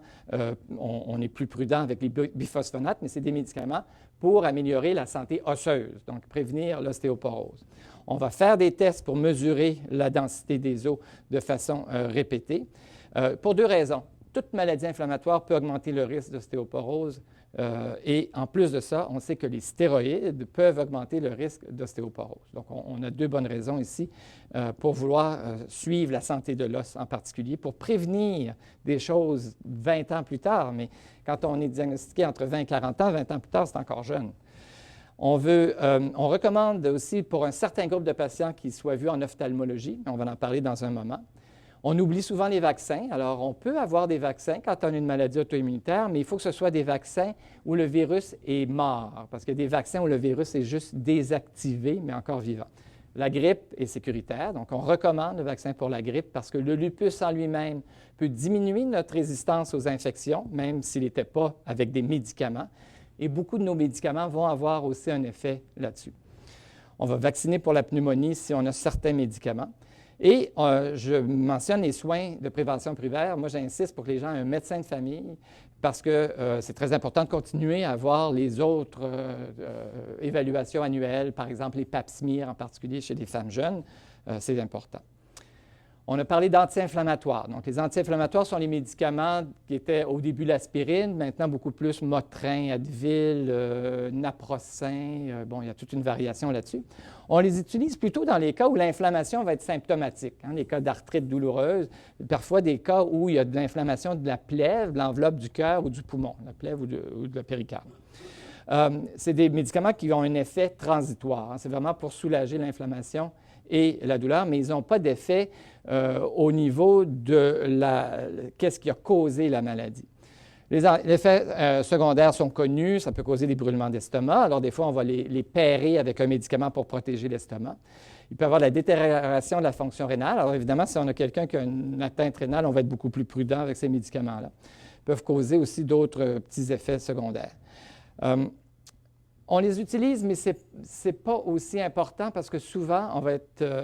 on est plus prudent avec les biphosphonates, mais c'est des médicaments pour améliorer la santé osseuse, donc prévenir l'ostéoporose. On va faire des tests pour mesurer la densité des os de façon répétée, pour 2 raisons. Toute maladie inflammatoire peut augmenter le risque d'ostéoporose. Et en plus de ça, on sait que les stéroïdes peuvent augmenter le risque d'ostéoporose. Donc, on a 2 bonnes raisons ici pour vouloir suivre la santé de l'os en particulier, pour prévenir des choses 20 ans plus tard. Mais quand on est diagnostiqué entre 20 et 40 ans, 20 ans plus tard, c'est encore jeune. On recommande aussi pour un certain groupe de patients qui soient vus en ophtalmologie, on va en parler dans un moment. On oublie souvent les vaccins. Alors, on peut avoir des vaccins quand on a une maladie auto-immunitaire, mais il faut que ce soit des vaccins où le virus est mort, parce qu'il y a des vaccins où le virus est juste désactivé, mais encore vivant. La grippe est sécuritaire, donc on recommande le vaccin pour la grippe parce que le lupus en lui-même peut diminuer notre résistance aux infections, même s'il n'était pas avec des médicaments. Et beaucoup de nos médicaments vont avoir aussi un effet là-dessus. On va vacciner pour la pneumonie si on a certains médicaments. Et je mentionne les soins de prévention primaire. Moi, j'insiste pour que les gens aient un médecin de famille parce que c'est très important de continuer à avoir les autres évaluations annuelles, par exemple les pap smear en particulier chez les femmes jeunes. C'est important. On a parlé d'anti-inflammatoires. Donc, les anti-inflammatoires sont les médicaments qui étaient au début l'aspirine, maintenant beaucoup plus Motrin, Advil, Naprosyn. Bon, il y a toute une variation là-dessus. On les utilise plutôt dans les cas où l'inflammation va être symptomatique, les cas d'arthrite douloureuse, parfois des cas où il y a de l'inflammation de la plèvre, de l'enveloppe du cœur ou du poumon, la plèvre ou de la péricarde. C'est des médicaments qui ont un effet transitoire. C'est vraiment pour soulager l'inflammation et la douleur, mais ils n'ont pas d'effet au niveau de qu'est-ce qui a causé la maladie. Les effets secondaires sont connus, ça peut causer des brûlements d'estomac. Alors, des fois, on va les pairer avec un médicament pour protéger l'estomac. Il peut y avoir la détérioration de la fonction rénale. Alors, évidemment, si on a quelqu'un qui a une atteinte rénale, on va être beaucoup plus prudent avec ces médicaments-là. Ils peuvent causer aussi d'autres petits effets secondaires. On les utilise, mais ce n'est pas aussi important parce que souvent, on va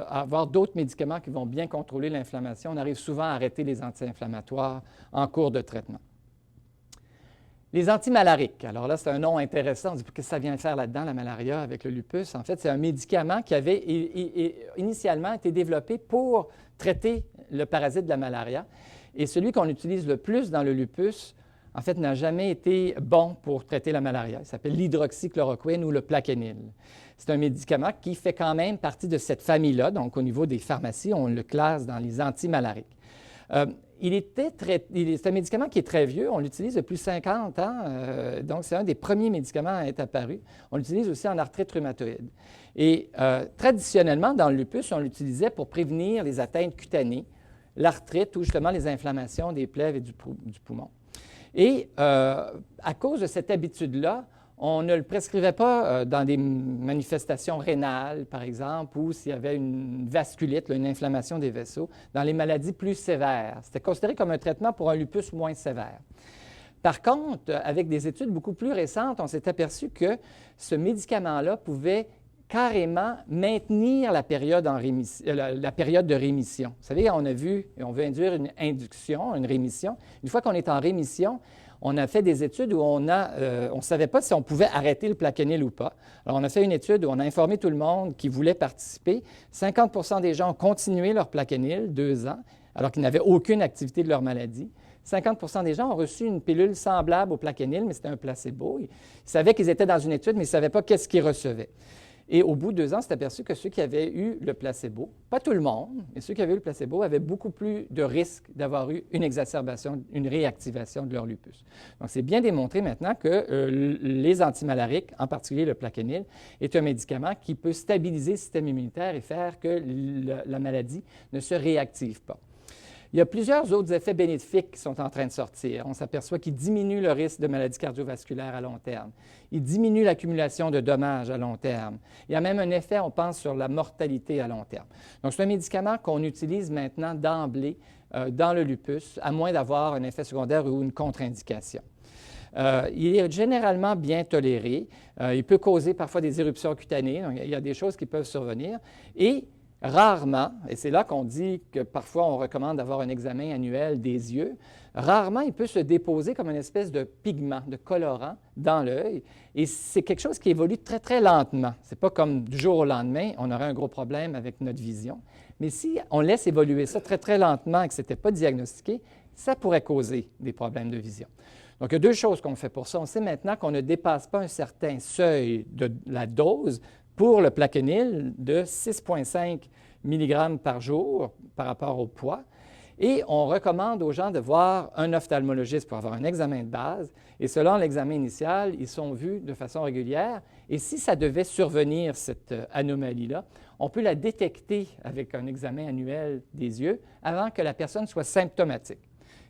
avoir d'autres médicaments qui vont bien contrôler l'inflammation. On arrive souvent à arrêter les anti-inflammatoires en cours de traitement. Les antimalariques. Alors là, c'est un nom intéressant. On dit, qu'est-ce que ça vient faire là-dedans, la malaria avec le lupus? En fait, c'est un médicament qui avait initialement été développé pour traiter le parasite de la malaria. Et celui qu'on utilise le plus dans le lupus, en fait, n'a jamais été bon pour traiter la malaria. Il s'appelle l'hydroxychloroquine ou le Plaquenil. C'est un médicament qui fait quand même partie de cette famille-là. Donc, au niveau des pharmacies, on le classe dans les antimalariques. C'est un médicament qui est très vieux. On l'utilise depuis 50 ans. Donc, c'est un des premiers médicaments à être apparu. On l'utilise aussi en arthrite rhumatoïde. Et traditionnellement, dans le lupus, on l'utilisait pour prévenir les atteintes cutanées, l'arthrite ou justement les inflammations des plèvres et du poumon. Et à cause de cette habitude-là, on ne le prescrivait pas dans des manifestations rénales, par exemple, ou s'il y avait une vasculite, une inflammation des vaisseaux, dans les maladies plus sévères. C'était considéré comme un traitement pour un lupus moins sévère. Par contre, avec des études beaucoup plus récentes, on s'est aperçu que ce médicament-là pouvait carrément maintenir la période de rémission. Vous savez, on a vu, et on veut induire une induction, une rémission. Une fois qu'on est en rémission, on a fait des études où on ne savait pas si on pouvait arrêter le Plaquenil ou pas. Alors, on a fait une étude où on a informé tout le monde qui voulait participer. 50 des gens ont continué leur Plaquenil 2 ans, alors qu'ils n'avaient aucune activité de leur maladie. 50 des gens ont reçu une pilule semblable au Plaquenil, mais c'était un placebo. Ils savaient qu'ils étaient dans une étude, mais ils ne savaient pas qu'est-ce qu'ils recevaient. Et au bout de 2 ans, c'est aperçu que ceux qui avaient eu le placebo, pas tout le monde, mais ceux qui avaient eu le placebo avaient beaucoup plus de risques d'avoir eu une exacerbation, une réactivation de leur lupus. Donc, c'est bien démontré maintenant que les antimalariques, en particulier le Plaquenil, est un médicament qui peut stabiliser le système immunitaire et faire que la maladie ne se réactive pas. Il y a plusieurs autres effets bénéfiques qui sont en train de sortir. On s'aperçoit qu'ils diminuent le risque de maladies cardiovasculaires à long terme. Ils diminuent l'accumulation de dommages à long terme. Il y a même un effet, on pense, sur la mortalité à long terme. Donc, c'est un médicament qu'on utilise maintenant d'emblée dans le lupus, à moins d'avoir un effet secondaire ou une contre-indication. Il est généralement bien toléré. Il peut causer parfois des éruptions cutanées. Donc, il y a des choses qui peuvent survenir. Et rarement, et c'est là qu'on dit que parfois on recommande d'avoir un examen annuel des yeux, rarement il peut se déposer comme une espèce de pigment, de colorant dans l'œil. Et c'est quelque chose qui évolue très, très lentement. Ce n'est pas comme du jour au lendemain, on aurait un gros problème avec notre vision. Mais si on laisse évoluer ça très, très lentement et que ce n'était pas diagnostiqué, ça pourrait causer des problèmes de vision. Donc, il y a deux choses qu'on fait pour ça. On sait maintenant qu'on ne dépasse pas un certain seuil de la dose pour le plaquenil de 6,5 mg par jour par rapport au poids. Et on recommande aux gens de voir un ophtalmologiste pour avoir un examen de base. Et selon l'examen initial, ils sont vus de façon régulière. Et si ça devait survenir, cette anomalie-là, on peut la détecter avec un examen annuel des yeux avant que la personne soit symptomatique.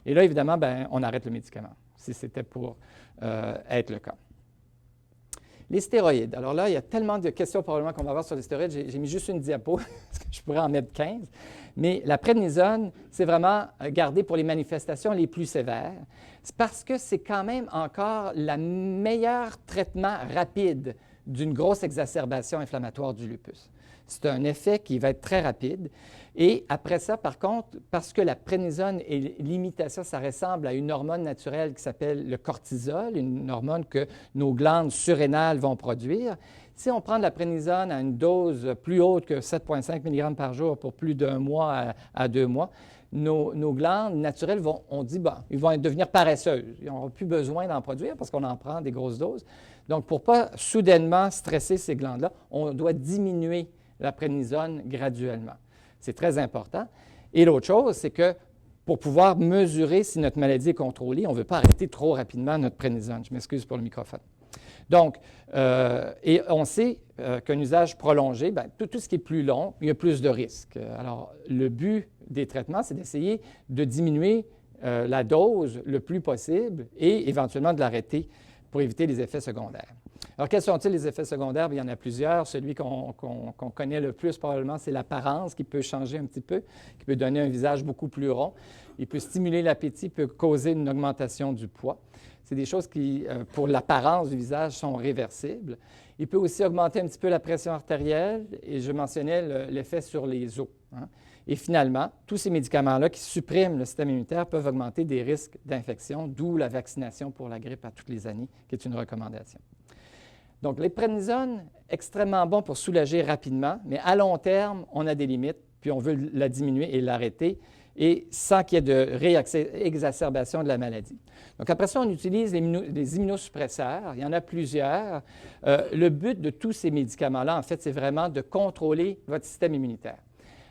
Et là, évidemment, on arrête le médicament, si c'était pour être le cas. Les stéroïdes. Alors là, il y a tellement de questions probablement qu'on va avoir sur les stéroïdes. J'ai mis juste une diapo, parce que je pourrais en mettre 15. Mais la prednisone, c'est vraiment gardé pour les manifestations les plus sévères. C'est parce que c'est quand même encore le meilleur traitement rapide d'une grosse exacerbation inflammatoire du lupus. C'est un effet qui va être très rapide. Et après ça, par contre, parce que la prednisone est l'imitation, ça ressemble à une hormone naturelle qui s'appelle le cortisol, une hormone que nos glandes surrénales vont produire. Si on prend de la prednisone à une dose plus haute que 7,5 mg par jour pour plus d'un mois à 2 mois, nos glandes naturelles ils vont devenir paresseuses. Ils n'auront plus besoin d'en produire parce qu'on en prend des grosses doses. Donc, pour ne pas soudainement stresser ces glandes-là, on doit diminuer la prednisone graduellement. C'est très important. Et l'autre chose, c'est que pour pouvoir mesurer si notre maladie est contrôlée, on ne veut pas arrêter trop rapidement notre prednisone. Je m'excuse pour le microphone. Donc, et on sait qu'un usage prolongé, tout ce qui est plus long, il y a plus de risques. Alors, le but des traitements, c'est d'essayer de diminuer la dose le plus possible et éventuellement de l'arrêter pour éviter les effets secondaires. Alors, quels sont-ils les effets secondaires? Bien, il y en a plusieurs. Celui qu'on connaît le plus, probablement, c'est l'apparence qui peut changer un petit peu, qui peut donner un visage beaucoup plus rond. Il peut stimuler l'appétit, peut causer une augmentation du poids. C'est des choses qui, pour l'apparence du visage, sont réversibles. Il peut aussi augmenter un petit peu la pression artérielle, et je mentionnais l'effet sur les os. Et finalement, tous ces médicaments-là qui suppriment le système immunitaire peuvent augmenter des risques d'infection, d'où la vaccination pour la grippe à toutes les années, qui est une recommandation. Donc, les prednisone, extrêmement bon pour soulager rapidement, mais à long terme, on a des limites, puis on veut la diminuer et l'arrêter, et sans qu'il y ait de réexacerbation de la maladie. Donc, après ça, on utilise les immunosuppresseurs. Il y en a plusieurs. Le but de tous ces médicaments-là, en fait, c'est vraiment de contrôler votre système immunitaire.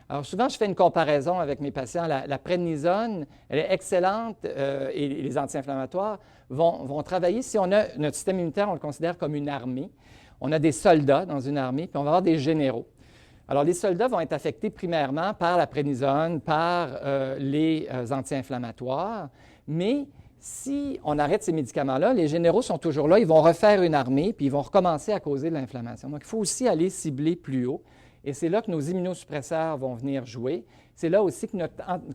Alors, souvent, je fais une comparaison avec mes patients. La prednisone, elle est excellente et les anti-inflammatoires vont travailler. Si on a notre système immunitaire, on le considère comme une armée. On a des soldats dans une armée, puis on va avoir des généraux. Alors, les soldats vont être affectés primairement par la prednisone, par les anti-inflammatoires, mais si on arrête ces médicaments-là, les généraux sont toujours là, ils vont refaire une armée, puis ils vont recommencer à causer de l'inflammation. Donc, il faut aussi aller cibler plus haut. Et c'est là que nos immunosuppresseurs vont venir jouer. C'est là aussi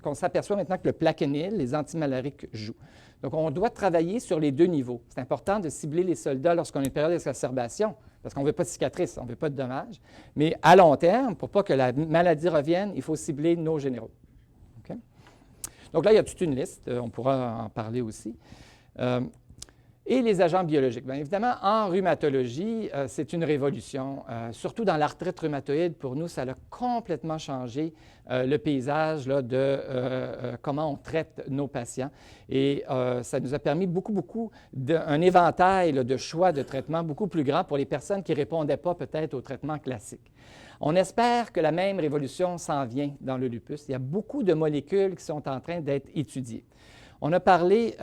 qu'on s'aperçoit maintenant que le plaquenil, les antimalariques, jouent. Donc, on doit travailler sur les deux niveaux. C'est important de cibler les soldats lorsqu'on a une période d'exacerbation, parce qu'on ne veut pas de cicatrices, on ne veut pas de dommages. Mais à long terme, pour ne pas que la maladie revienne, il faut cibler nos généraux. Okay? Donc là, il y a toute une liste. On pourra en parler aussi. Et les agents biologiques. Bien évidemment, en rhumatologie, c'est une révolution. Surtout dans l'arthrite rhumatoïde, pour nous, ça a complètement changé le paysage là, de comment on traite nos patients. Et ça nous a permis un éventail là, de choix de traitements beaucoup plus grand pour les personnes qui ne répondaient pas peut-être au traitement classique. On espère que la même révolution s'en vient dans le lupus. Il y a beaucoup de molécules qui sont en train d'être étudiées. On a parlé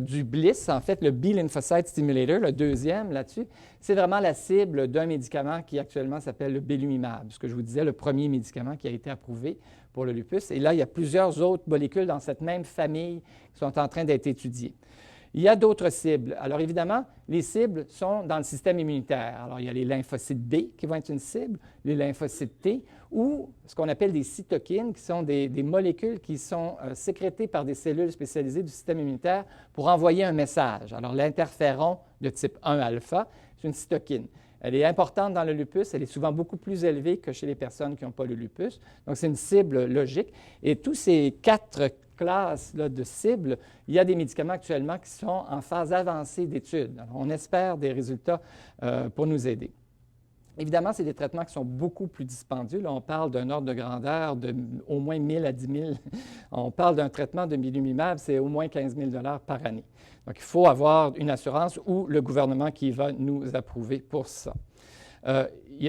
du BLIS, en fait, le B-lymphocyte stimulator, le deuxième là-dessus. C'est vraiment la cible d'un médicament qui actuellement s'appelle le belimumab, ce que je vous disais, le premier médicament qui a été approuvé pour le lupus. Et là, il y a plusieurs autres molécules dans cette même famille qui sont en train d'être étudiées. Il y a d'autres cibles. Alors évidemment, les cibles sont dans le système immunitaire. Alors il y a les lymphocytes B qui vont être une cible, les lymphocytes T ou ce qu'on appelle des cytokines, qui sont des molécules qui sont sécrétées par des cellules spécialisées du système immunitaire pour envoyer un message. Alors l'interféron de type 1 alpha, c'est une cytokine. Elle est importante dans le lupus, elle est souvent beaucoup plus élevée que chez les personnes qui n'ont pas le lupus. Donc c'est une cible logique. Et tous ces 4 classes là, de cibles, il y a des médicaments actuellement qui sont en phase avancée d'études. Alors, on espère des résultats pour nous aider. Évidemment, c'est des traitements qui sont beaucoup plus dispendieux. Là, on parle d'un ordre de grandeur de au moins 1 000 à 10 000. On parle d'un traitement de belimumab, c'est au moins 15 000 par année. Donc, il faut avoir une assurance ou le gouvernement qui va nous approuver pour ça.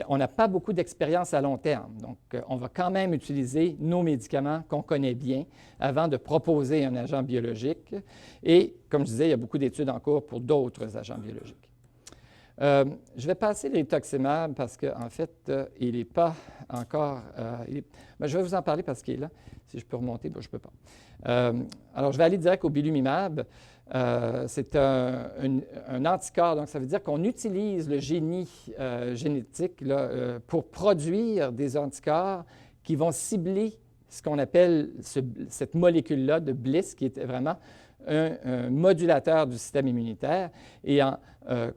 On n'a pas beaucoup d'expérience à long terme. Donc, on va quand même utiliser nos médicaments qu'on connaît bien avant de proposer un agent biologique. Et, comme je disais, il y a beaucoup d'études en cours pour d'autres agents biologiques. Je vais passer les rituximab parce qu'en fait, il n'est pas encore... je vais vous en parler parce qu'il est là. Si je peux remonter, je ne peux pas. Alors, je vais aller direct au belimumab. C'est un anticorps, donc ça veut dire qu'on utilise le génie génétique là, pour produire des anticorps qui vont cibler ce qu'on appelle cette molécule-là de Bliss, qui est vraiment un modulateur du système immunitaire. Et en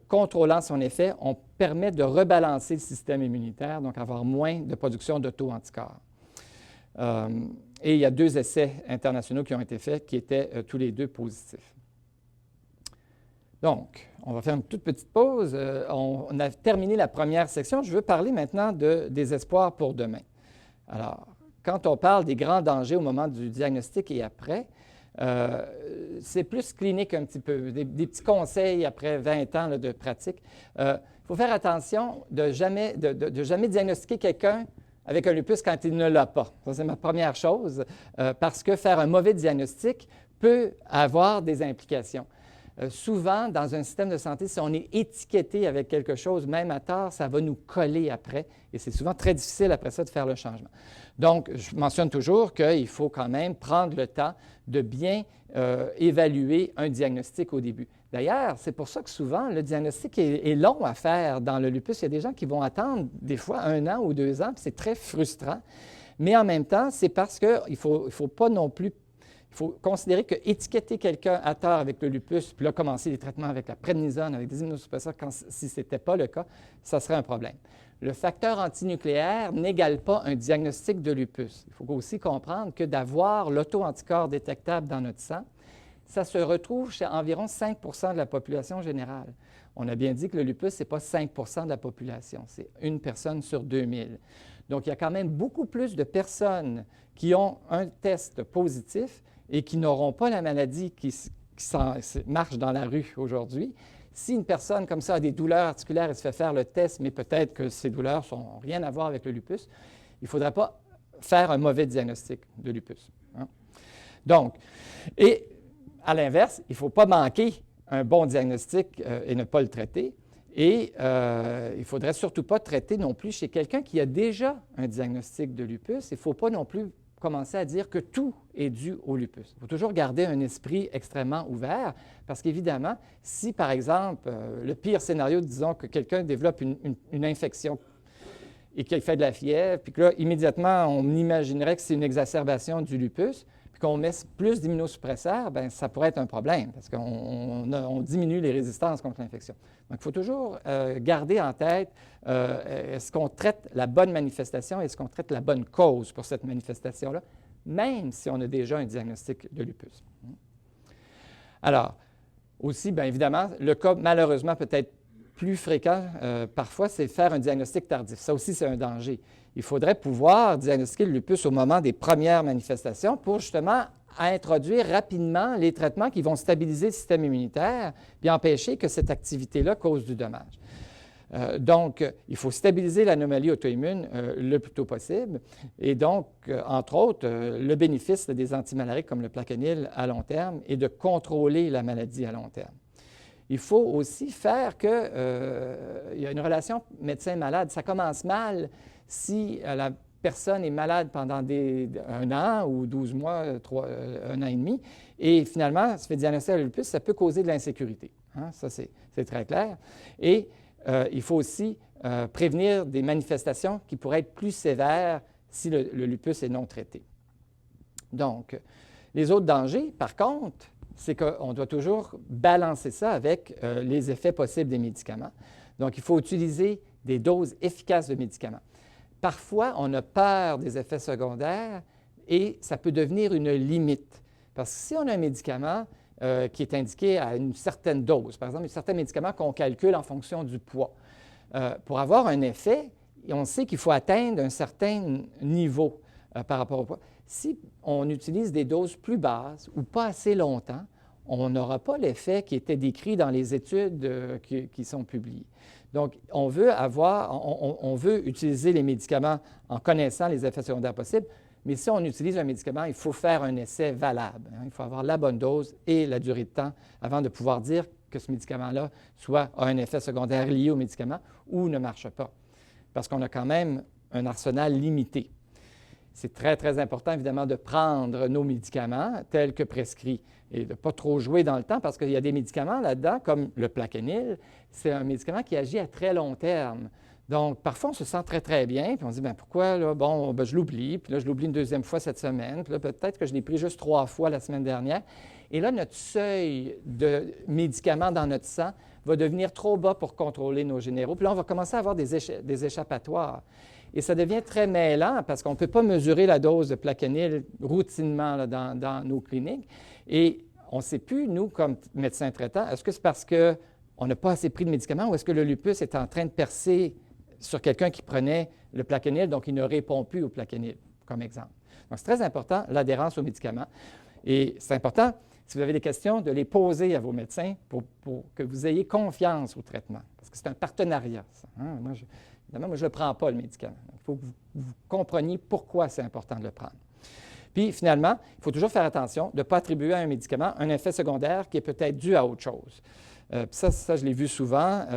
contrôlant son effet, on permet de rebalancer le système immunitaire, donc avoir moins de production d'auto-anticorps. Et il y a 2 essais internationaux qui ont été faits qui étaient tous les 2 positifs. Donc, on va faire une toute petite pause. On a terminé la première section. Je veux parler maintenant des espoirs pour demain. Alors, quand on parle des grands dangers au moment du diagnostic et après, c'est plus clinique un petit peu, des petits conseils après 20 ans là, de pratique. Il faut faire attention de jamais diagnostiquer quelqu'un avec un lupus quand il ne l'a pas. Ça, c'est ma première chose, parce que faire un mauvais diagnostic peut avoir des implications. Souvent, dans un système de santé, si on est étiqueté avec quelque chose, même à tort, ça va nous coller après. Et c'est souvent très difficile après ça de faire le changement. Donc, je mentionne toujours qu'il faut quand même prendre le temps de bien évaluer un diagnostic au début. D'ailleurs, c'est pour ça que souvent, le diagnostic est long à faire dans le lupus. Il y a des gens qui vont attendre des fois 1 an ou 2 ans, puis c'est très frustrant. Mais en même temps, c'est parce qu'il ne faut pas non plus... Il faut considérer qu'étiqueter quelqu'un à tort avec le lupus, puis là, commencer les traitements avec la prednisone, avec des immunosuppresseurs, si ce n'était pas le cas, ça serait un problème. Le facteur antinucléaire n'égale pas un diagnostic de lupus. Il faut aussi comprendre que d'avoir l'auto-anticorps détectable dans notre sang, ça se retrouve chez environ 5 % de la population générale. On a bien dit que le lupus, ce n'est pas 5 % de la population, c'est 1 personne sur 2000. Donc, il y a quand même beaucoup plus de personnes qui ont un test positif et qui n'auront pas la maladie qui marche dans la rue aujourd'hui. Si une personne comme ça a des douleurs articulaires et se fait faire le test, mais peut-être que ces douleurs n'ont rien à voir avec le lupus, il ne faudrait pas faire un mauvais diagnostic de lupus. Hein? Donc, et à l'inverse, il ne faut pas manquer un bon diagnostic et ne pas le traiter. Et il ne faudrait surtout pas traiter non plus chez quelqu'un qui a déjà un diagnostic de lupus. Il ne faut pas non plus commencer à dire que tout est dû au lupus. Il faut toujours garder un esprit extrêmement ouvert parce qu'évidemment, si par exemple, le pire scénario, disons que quelqu'un développe une infection et qu'il fait de la fièvre, puis que là, immédiatement, on imaginerait que c'est une exacerbation du lupus, puis qu'on met plus d'immunosuppresseurs, bien, ça pourrait être un problème parce qu'on diminue les résistances contre l'infection. Donc, il faut toujours garder en tête, est-ce qu'on traite la bonne manifestation, est-ce qu'on traite la bonne cause pour cette manifestation-là, même si on a déjà un diagnostic de lupus. Alors, aussi, bien évidemment, le cas malheureusement peut-être plus fréquent parfois, c'est faire un diagnostic tardif. Ça aussi, c'est un danger. Il faudrait pouvoir diagnostiquer le lupus au moment des premières manifestations pour justement introduire rapidement les traitements qui vont stabiliser le système immunitaire et empêcher que cette activité-là cause du dommage. Donc, il faut stabiliser l'anomalie auto-immune le plus tôt possible. Et donc, entre autres, le bénéfice des antimalariques comme le Plaquenil à long terme est de contrôler la maladie à long terme. Il faut aussi faire qu'il y a une relation médecin-malade. Ça commence mal si la personne est malade pendant 1 an ou 12 mois, 1 an et demi, et finalement, se fait diagnostiquer le lupus, ça peut causer de l'insécurité. Hein? Ça, c'est très clair. Et il faut aussi prévenir des manifestations qui pourraient être plus sévères si le lupus est non traité. Donc, les autres dangers, par contre, c'est qu'on doit toujours balancer ça avec les effets possibles des médicaments. Donc, il faut utiliser des doses efficaces de médicaments. Parfois, on a peur des effets secondaires et ça peut devenir une limite. Parce que si on a un médicament qui est indiqué à une certaine dose, par exemple, certains médicaments qu'on calcule en fonction du poids, pour avoir un effet, on sait qu'il faut atteindre un certain niveau par rapport au poids. Si on utilise des doses plus basses ou pas assez longtemps, on n'aura pas l'effet qui était décrit dans les études qui sont publiées. Donc, on veut utiliser les médicaments en connaissant les effets secondaires possibles, mais si on utilise un médicament, il faut faire un essai valable. Hein. Il faut avoir la bonne dose et la durée de temps avant de pouvoir dire que ce médicament-là a un effet secondaire lié au médicament ou ne marche pas, parce qu'on a quand même un arsenal limité. C'est très, très important, évidemment, de prendre nos médicaments tels que prescrits et de ne pas trop jouer dans le temps parce qu'il y a des médicaments là-dedans, comme le Plaquenil, c'est un médicament qui agit à très long terme. Donc, parfois, on se sent très, très bien, puis on se dit, bien, pourquoi, là, bon, ben, je l'oublie, puis là, je l'oublie une deuxième fois cette semaine, puis là, peut-être que je l'ai pris juste 3 fois la semaine dernière. Et là, notre seuil de médicaments dans notre sang va devenir trop bas pour contrôler nos généraux. Puis là, on va commencer à avoir des échappatoires. Et ça devient très mêlant parce qu'on ne peut pas mesurer la dose de Plaquenil routinement là, dans nos cliniques. Et on ne sait plus, nous, comme médecins traitants, est-ce que c'est parce qu'on n'a pas assez pris de médicaments ou est-ce que le lupus est en train de percer sur quelqu'un qui prenait le Plaquenil, donc il ne répond plus au Plaquenil, comme exemple. Donc, c'est très important, l'adhérence aux médicaments. Et c'est important, si vous avez des questions, de les poser à vos médecins pour que vous ayez confiance au traitement. Parce que c'est un partenariat, ça. Hein? Évidemment, moi, je ne le prends pas, le médicament. Il faut que vous compreniez pourquoi c'est important de le prendre. Puis, finalement, il faut toujours faire attention de ne pas attribuer à un médicament un effet secondaire qui est peut-être dû à autre chose. Ça, je l'ai vu souvent,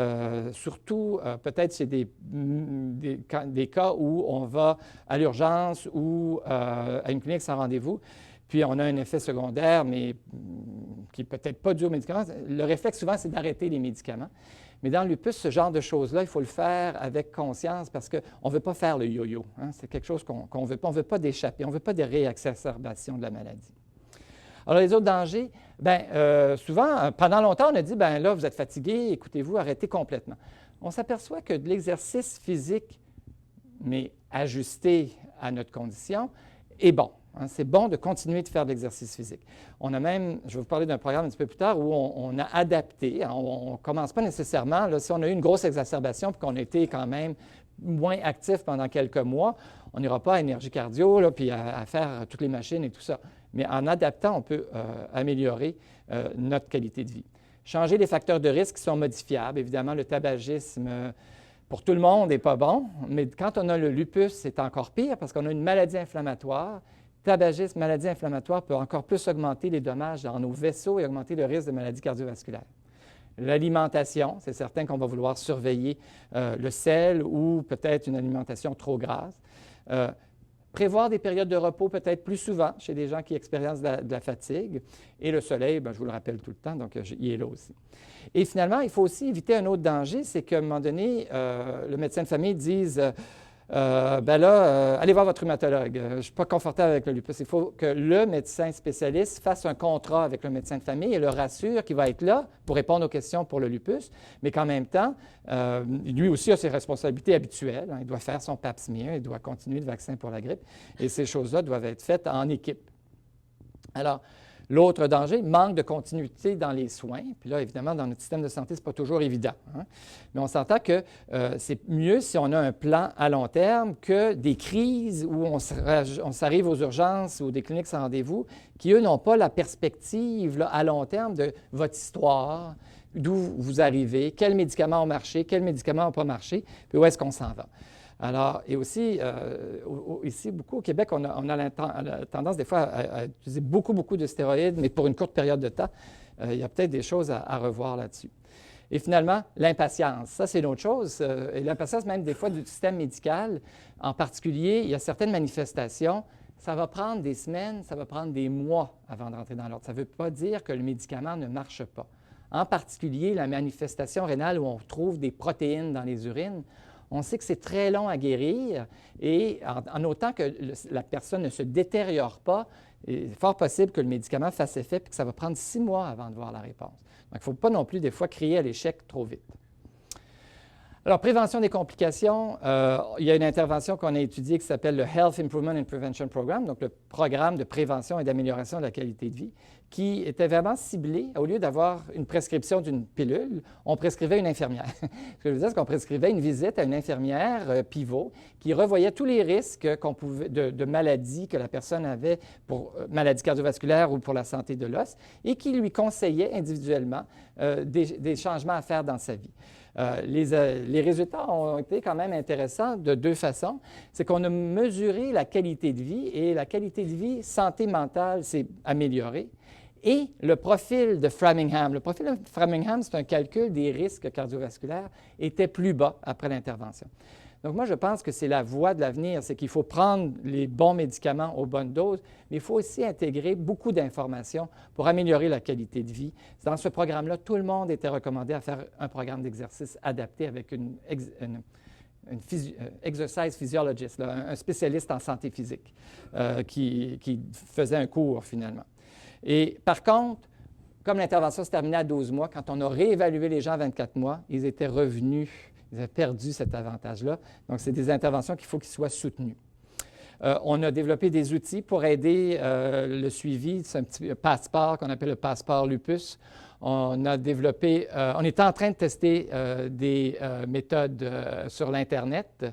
surtout peut-être chez des cas où on va à l'urgence ou à une clinique sans rendez-vous, puis on a un effet secondaire, mais qui n'est peut-être pas dû au médicament. Le réflexe, souvent, c'est d'arrêter les médicaments. Mais dans le lupus, ce genre de choses-là, il faut le faire avec conscience parce qu'on ne veut pas faire le yo-yo. Hein? C'est quelque chose qu'on ne veut pas. On ne veut pas d'échapper. On ne veut pas de réexacerbation de la maladie. Alors, les autres dangers, souvent, pendant longtemps, on a dit, bien là, vous êtes fatigué, écoutez-vous, arrêtez complètement. On s'aperçoit que de l'exercice physique, mais ajusté à notre condition, est bon. Hein, c'est bon de continuer de faire de l'exercice physique. On a même, je vais vous parler d'un programme un petit peu plus tard, où on a adapté. Hein, on ne commence pas nécessairement, là, si on a eu une grosse exacerbation et qu'on a été quand même moins actif pendant quelques mois, on n'ira pas à énergie cardio, là, puis à faire toutes les machines et tout ça. Mais en adaptant, on peut améliorer notre qualité de vie. Changer les facteurs de risque qui sont modifiables. Évidemment, le tabagisme, pour tout le monde, n'est pas bon, mais quand on a le lupus, c'est encore pire parce qu'on a une maladie inflammatoire. Tabagisme, maladie inflammatoire peut encore plus augmenter les dommages dans nos vaisseaux et augmenter le risque de maladies cardiovasculaires. L'alimentation, c'est certain qu'on va vouloir surveiller le sel ou peut-être une alimentation trop grasse. Prévoir des périodes de repos peut-être plus souvent chez des gens qui expérimentent de la fatigue. Et le soleil, je vous le rappelle tout le temps, donc il est là aussi. Et finalement, il faut aussi éviter un autre danger, c'est qu'à un moment donné, le médecin de famille dise allez voir votre rhumatologue. Je ne suis pas confortable avec le lupus. Il faut que le médecin spécialiste fasse un contrat avec le médecin de famille et le rassure qu'il va être là pour répondre aux questions pour le lupus, mais qu'en même temps, lui aussi a ses responsabilités habituelles. Hein. Il doit faire son pap smear, il doit continuer le vaccin pour la grippe, et ces choses-là doivent être faites en équipe. Alors, l'autre danger, manque de continuité dans les soins. Puis là, évidemment, dans notre système de santé, ce n'est pas toujours évident. Hein? Mais on s'entend que c'est mieux si on a un plan à long terme que des crises où on s'arrive aux urgences ou des cliniques sans rendez-vous qui, eux, n'ont pas la perspective là, à long terme de votre histoire, d'où vous arrivez, quels médicaments ont marché, quels médicaments n'ont pas marché, puis où est-ce qu'on s'en va. Alors, et aussi, ici, beaucoup au Québec, on a la tendance des fois à utiliser beaucoup de stéroïdes, mais pour une courte période de temps. Il y a peut-être des choses à revoir là-dessus. Et finalement, l'impatience. Ça, c'est une autre chose. Et l'impatience, même des fois, du système médical, en particulier, il y a certaines manifestations. Ça va prendre des semaines, ça va prendre des mois avant d'entrer dans l'ordre. Ça ne veut pas dire que le médicament ne marche pas. En particulier, la manifestation rénale où on trouve des protéines dans les urines, on sait que c'est très long à guérir et en autant que la personne ne se détériore pas, il est fort possible que le médicament fasse effet et que ça va prendre 6 mois avant de voir la réponse. Donc, il ne faut pas non plus des fois crier à l'échec trop vite. Alors, prévention des complications, il y a une intervention qu'on a étudiée qui s'appelle le Health Improvement and Prevention Program, donc le programme de prévention et d'amélioration de la qualité de vie, qui était vraiment ciblé. Au lieu d'avoir une prescription d'une pilule, on prescrivait une infirmière. Ce que je veux dire, c'est qu'on prescrivait une visite à une infirmière pivot qui revoyait tous les risques de maladies que la personne avait pour maladies cardiovasculaires ou pour la santé de l'os et qui lui conseillait individuellement des changements à faire dans sa vie. Les résultats ont été quand même intéressants de 2 façons. C'est qu'on a mesuré la qualité de vie et la qualité de vie santé mentale s'est améliorée. Et le profil de Framingham. Le profil de Framingham, c'est un calcul des risques cardiovasculaires, était plus bas après l'intervention. Donc moi, je pense que c'est la voie de l'avenir, c'est qu'il faut prendre les bons médicaments aux bonnes doses, mais il faut aussi intégrer beaucoup d'informations pour améliorer la qualité de vie. Dans ce programme-là, tout le monde était recommandé à faire un programme d'exercice adapté avec une exercise physiologist, là, un spécialiste en santé physique qui faisait un cours finalement. Et par contre, comme l'intervention se terminait à 12 mois, quand on a réévalué les gens à 24 mois, ils étaient revenus, ils avaient perdu cet avantage-là. Donc, c'est des interventions qu'il faut qu'ils soient soutenues. On a développé des outils pour aider le suivi. C'est un petit passeport qu'on appelle le passeport lupus. On a développé, on était en train de tester des méthodes sur l'Internet.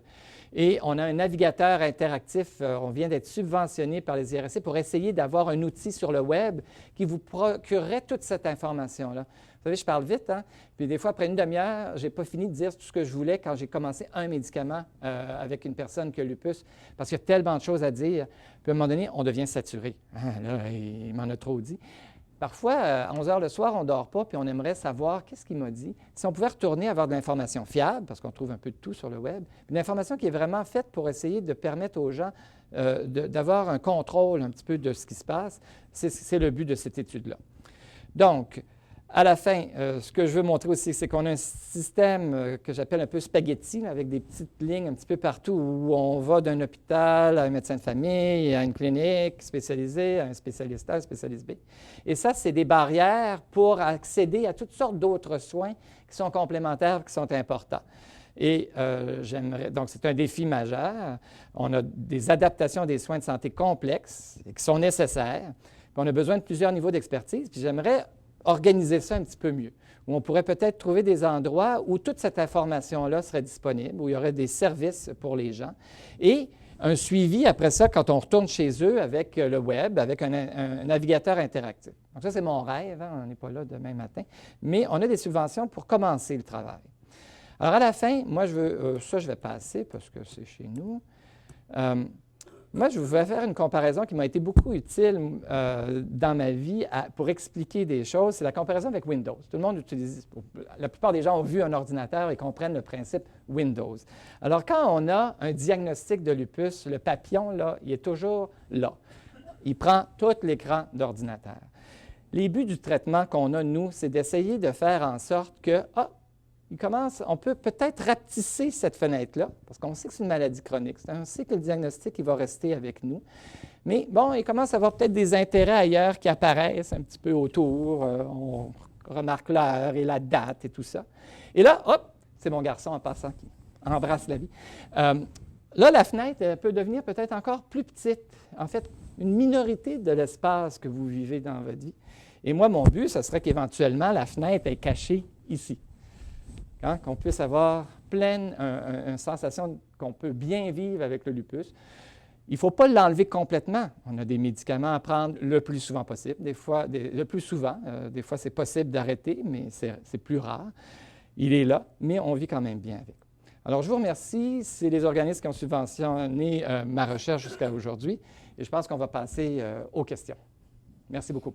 Et on a un navigateur interactif, on vient d'être subventionné par les IRSC pour essayer d'avoir un outil sur le web qui vous procurerait toute cette information-là. Vous savez, je parle vite, hein? Puis des fois, après une demi-heure, je n'ai pas fini de dire tout ce que je voulais quand j'ai commencé un médicament avec une personne qui a lupus, parce qu'il y a tellement de choses à dire. Puis à un moment donné, on devient saturé. Ah, là, il m'en a trop dit. Parfois, à 11 heures le soir, on ne dort pas, puis on aimerait savoir qu'est-ce qu'il m'a dit. Si on pouvait retourner avoir de l'information fiable, parce qu'on trouve un peu de tout sur le web, une information qui est vraiment faite pour essayer de permettre aux gens d'avoir un contrôle un petit peu de ce qui se passe, c'est le but de cette étude-là. Donc, à la fin, ce que je veux montrer aussi, c'est qu'on a un système que j'appelle un peu spaghetti, là, avec des petites lignes un petit peu partout où on va d'un hôpital à un médecin de famille, à une clinique spécialisée, à un spécialiste A, un spécialiste B. Et ça, c'est des barrières pour accéder à toutes sortes d'autres soins qui sont complémentaires, qui sont importants. Et donc, c'est un défi majeur. On a des adaptations des soins de santé complexes et qui sont nécessaires. Puis on a besoin de plusieurs niveaux d'expertise. Puis j'aimerais organiser ça un petit peu mieux, où on pourrait peut-être trouver des endroits où toute cette information-là serait disponible, où il y aurait des services pour les gens, et un suivi après ça quand on retourne chez eux avec le web, avec un navigateur interactif. Donc ça, c'est mon rêve, hein? On n'est pas là demain matin, mais on a des subventions pour commencer le travail. Alors à la fin, moi, je vais passer parce que c'est chez nous. Moi, je vais faire une comparaison qui m'a été beaucoup utile dans ma vie pour expliquer des choses. C'est la comparaison avec Windows. Tout le monde utilise, la plupart des gens ont vu un ordinateur et comprennent le principe Windows. Alors, quand on a un diagnostic de lupus, le papillon, là, il est toujours là. Il prend tout l'écran d'ordinateur. Les buts du traitement qu'on a, nous, c'est d'essayer de faire en sorte que, on peut peut-être rapetisser cette fenêtre-là, parce qu'on sait que c'est une maladie chronique. On sait que le diagnostic, il va rester avec nous. Mais bon, il commence à avoir peut-être des intérêts ailleurs qui apparaissent un petit peu autour. On remarque l'heure et la date et tout ça. Et là, hop, c'est mon garçon en passant qui embrasse la vie. Là, la fenêtre elle peut devenir peut-être encore plus petite. En fait, une minorité de l'espace que vous vivez dans votre vie. Et moi, mon but, ce serait qu'éventuellement, la fenêtre est cachée ici. Hein, qu'on puisse avoir une sensation qu'on peut bien vivre avec le lupus. Il ne faut pas l'enlever complètement. On a des médicaments à prendre le plus souvent possible. Des fois, des fois c'est possible d'arrêter, mais c'est plus rare. Il est là, mais on vit quand même bien avec. Alors, je vous remercie. C'est les organismes qui ont subventionné ma recherche jusqu'à aujourd'hui. Et je pense qu'on va passer aux questions. Merci beaucoup.